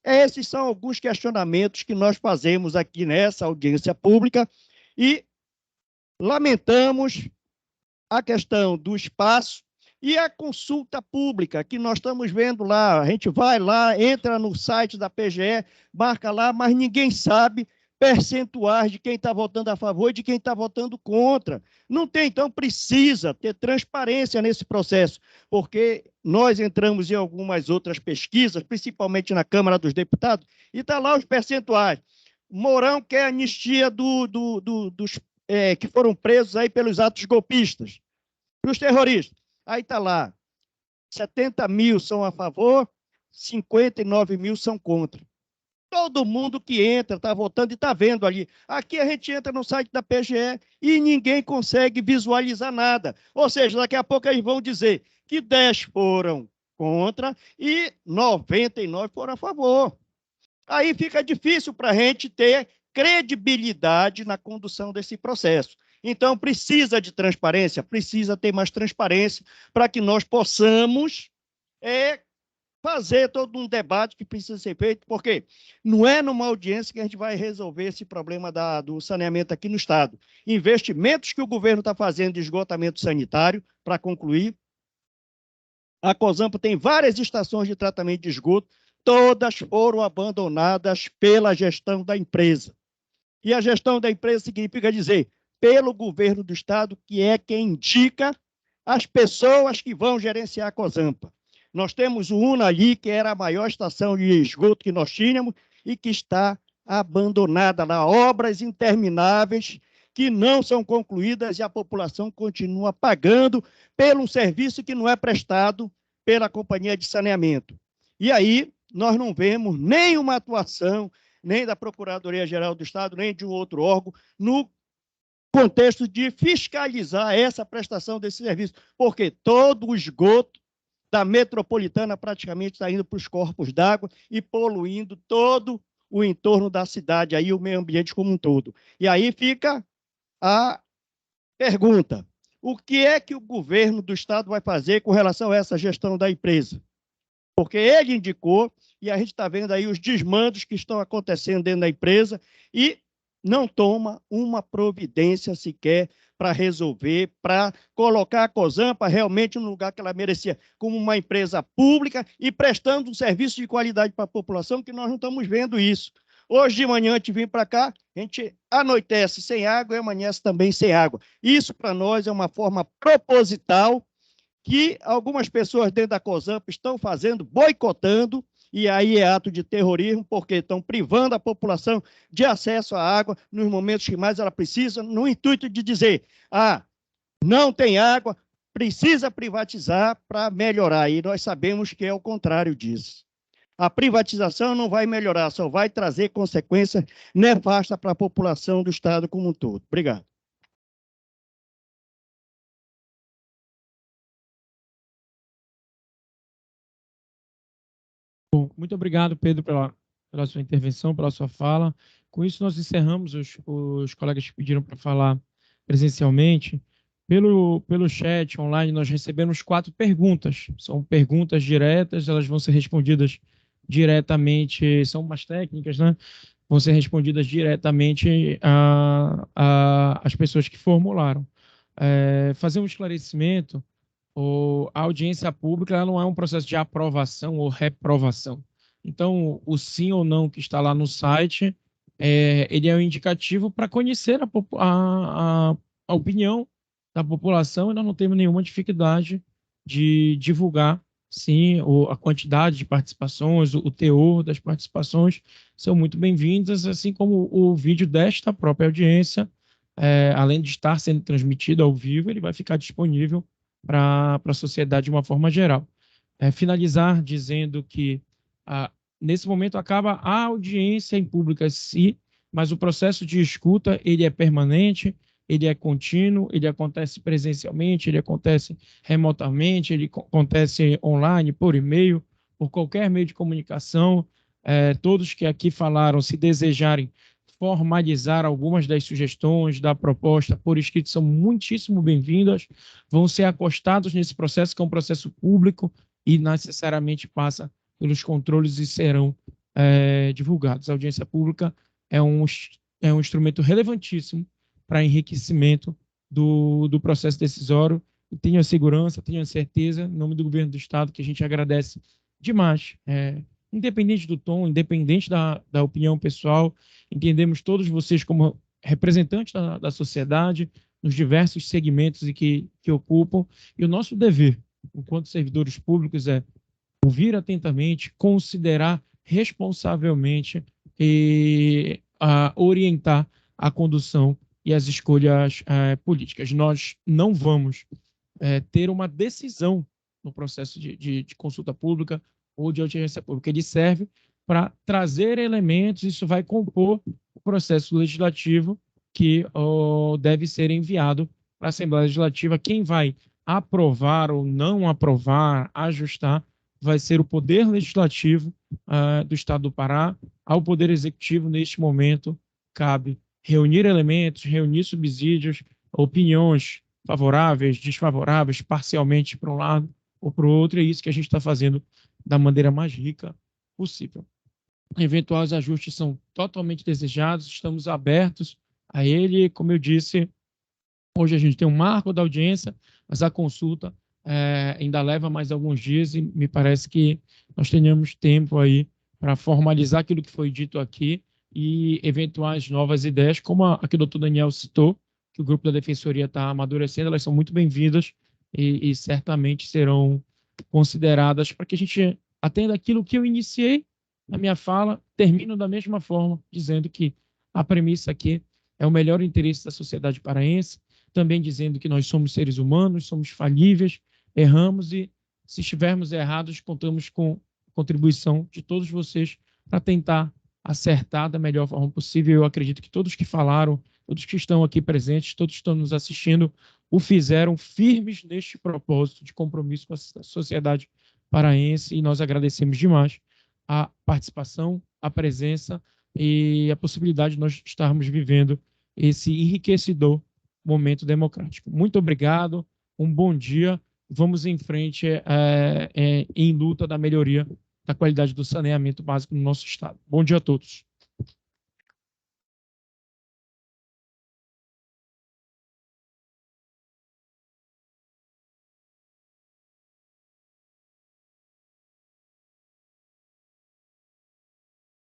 Esses são alguns questionamentos que nós fazemos aqui nessa audiência pública e lamentamos a questão do espaço e a consulta pública, que nós estamos vendo lá. A gente vai lá, entra no site da PGE, marca lá, mas ninguém sabe percentuais de quem está votando a favor e de quem está votando contra. Não tem, então precisa ter transparência nesse processo, porque nós entramos em algumas outras pesquisas, principalmente na Câmara dos Deputados, e está lá os percentuais. Mourão quer anistia dos que foram presos aí pelos atos golpistas, dos terroristas. Aí está lá, 70 mil são a favor, 59 mil são contra. Todo mundo que entra está votando e está vendo ali. Aqui a gente entra no site da PGE e ninguém consegue visualizar nada. Ou seja, daqui a pouco eles vão dizer que 10 foram contra e 99 foram a favor. Aí fica difícil para a gente ter credibilidade na condução desse processo. Então, precisa de transparência, precisa ter mais transparência para que nós possamos fazer todo um debate que precisa ser feito, porque não é numa audiência que a gente vai resolver esse problema do saneamento aqui no Estado. Investimentos que o governo está fazendo de esgotamento sanitário, para concluir, a Cosampa tem várias estações de tratamento de esgoto, todas foram abandonadas pela gestão da empresa. E a gestão da empresa significa dizer, pelo governo do Estado, que é quem indica as pessoas que vão gerenciar a Cosampa. Nós temos o UNA ali, que era a maior estação de esgoto que nós tínhamos, e que está abandonada lá, obras intermináveis que não são concluídas e a população continua pagando pelo serviço que não é prestado pela companhia de saneamento. E aí nós não vemos nenhuma atuação, nem da Procuradoria-Geral do Estado, nem de um outro órgão, no contexto de fiscalizar essa prestação desse serviço, porque todo o esgoto da metropolitana praticamente está indo para os corpos d'água e poluindo todo o entorno da cidade, aí o meio ambiente como um todo. E aí fica a pergunta: o que é que o governo do Estado vai fazer com relação a essa gestão da empresa? Porque ele indicou, e a gente está vendo aí os desmandos que estão acontecendo dentro da empresa, e não toma uma providência sequer para resolver, para colocar a Cozampa realmente no lugar que ela merecia, como uma empresa pública e prestando um serviço de qualidade para a população, que nós não estamos vendo isso. Hoje de manhã, antes de vir para cá, a gente anoitece sem água e amanhece também sem água. Isso, para nós, é uma forma proposital que algumas pessoas dentro da Cozampa estão fazendo, boicotando, e aí é ato de terrorismo, porque estão privando a população de acesso à água nos momentos que mais ela precisa, no intuito de dizer, não tem água, precisa privatizar para melhorar, e nós sabemos que é o contrário disso. A privatização não vai melhorar, só vai trazer consequências nefastas para a população do Estado como um todo. Obrigado. Bom, muito obrigado, Pedro, pela sua intervenção, pela sua fala. Com isso, nós encerramos os colegas que pediram para falar presencialmente. Pelo chat online, nós recebemos 4 perguntas. São perguntas diretas, elas vão ser respondidas diretamente, são umas técnicas, né? Vão ser respondidas diretamente às pessoas que formularam. Fazer um esclarecimento: a audiência pública ela não é um processo de aprovação ou reprovação. Então, o sim ou não que está lá no site, ele é um indicativo para conhecer a opinião da população, e nós não temos nenhuma dificuldade de divulgar, sim, a quantidade de participações, o teor das participações são muito bem-vindas, assim como o vídeo desta própria audiência, além de estar sendo transmitido ao vivo, ele vai ficar disponível para a sociedade de uma forma geral. Finalizar dizendo que, nesse momento, acaba a audiência em pública, sim, mas o processo de escuta ele é permanente, ele é contínuo, ele acontece presencialmente, ele acontece remotamente, ele acontece online, por e-mail, por qualquer meio de comunicação. Todos que aqui falaram, se desejarem formalizar algumas das sugestões da proposta por escrito, são muitíssimo bem-vindas, vão ser acostados nesse processo, que é um processo público e necessariamente passa pelos controles e serão divulgados. A audiência pública é um instrumento relevantíssimo para enriquecimento do processo decisório, e tenho a segurança, tenho a certeza, em nome do governo do Estado, que a gente agradece demais, independente do tom, independente da opinião pessoal, entendemos todos vocês como representantes da sociedade, nos diversos segmentos que ocupam, e o nosso dever, enquanto servidores públicos, é ouvir atentamente, considerar responsavelmente e orientar a condução e as escolhas políticas. Nós não vamos ter uma decisão no processo de consulta pública ou de audiência pública. Ele serve para trazer elementos, isso vai compor o processo legislativo que deve ser enviado para a Assembleia Legislativa. Quem vai aprovar ou não aprovar, ajustar, vai ser o Poder Legislativo do Estado do Pará. Ao Poder Executivo, neste momento, cabe reunir elementos, reunir subsídios, opiniões favoráveis, desfavoráveis, parcialmente para um lado ou para o outro, e é isso que a gente está fazendo da maneira mais rica possível. Eventuais ajustes são totalmente desejados, estamos abertos a ele. Como eu disse, hoje a gente tem um marco da audiência, mas a consulta ainda leva mais alguns dias, e me parece que nós tenhamos tempo aí para formalizar aquilo que foi dito aqui e eventuais novas ideias, como a que o doutor Daniel citou, que o grupo da Defensoria está amadurecendo. Elas são muito bem-vindas e certamente serão consideradas para que a gente atenda aquilo que eu iniciei a minha fala, termino da mesma forma, dizendo que a premissa aqui é o melhor interesse da sociedade paraense, também dizendo que nós somos seres humanos, somos falíveis, erramos e, se estivermos errados, contamos com a contribuição de todos vocês para tentar acertar da melhor forma possível. Eu acredito que todos que falaram, todos que estão aqui presentes, todos que estão nos assistindo, o fizeram firmes neste propósito de compromisso com a sociedade paraense, e nós agradecemos demais a participação, a presença e a possibilidade de nós estarmos vivendo esse enriquecedor momento democrático. Muito obrigado, um bom dia, vamos em frente em luta da melhoria da qualidade do saneamento básico no nosso estado. Bom dia a todos.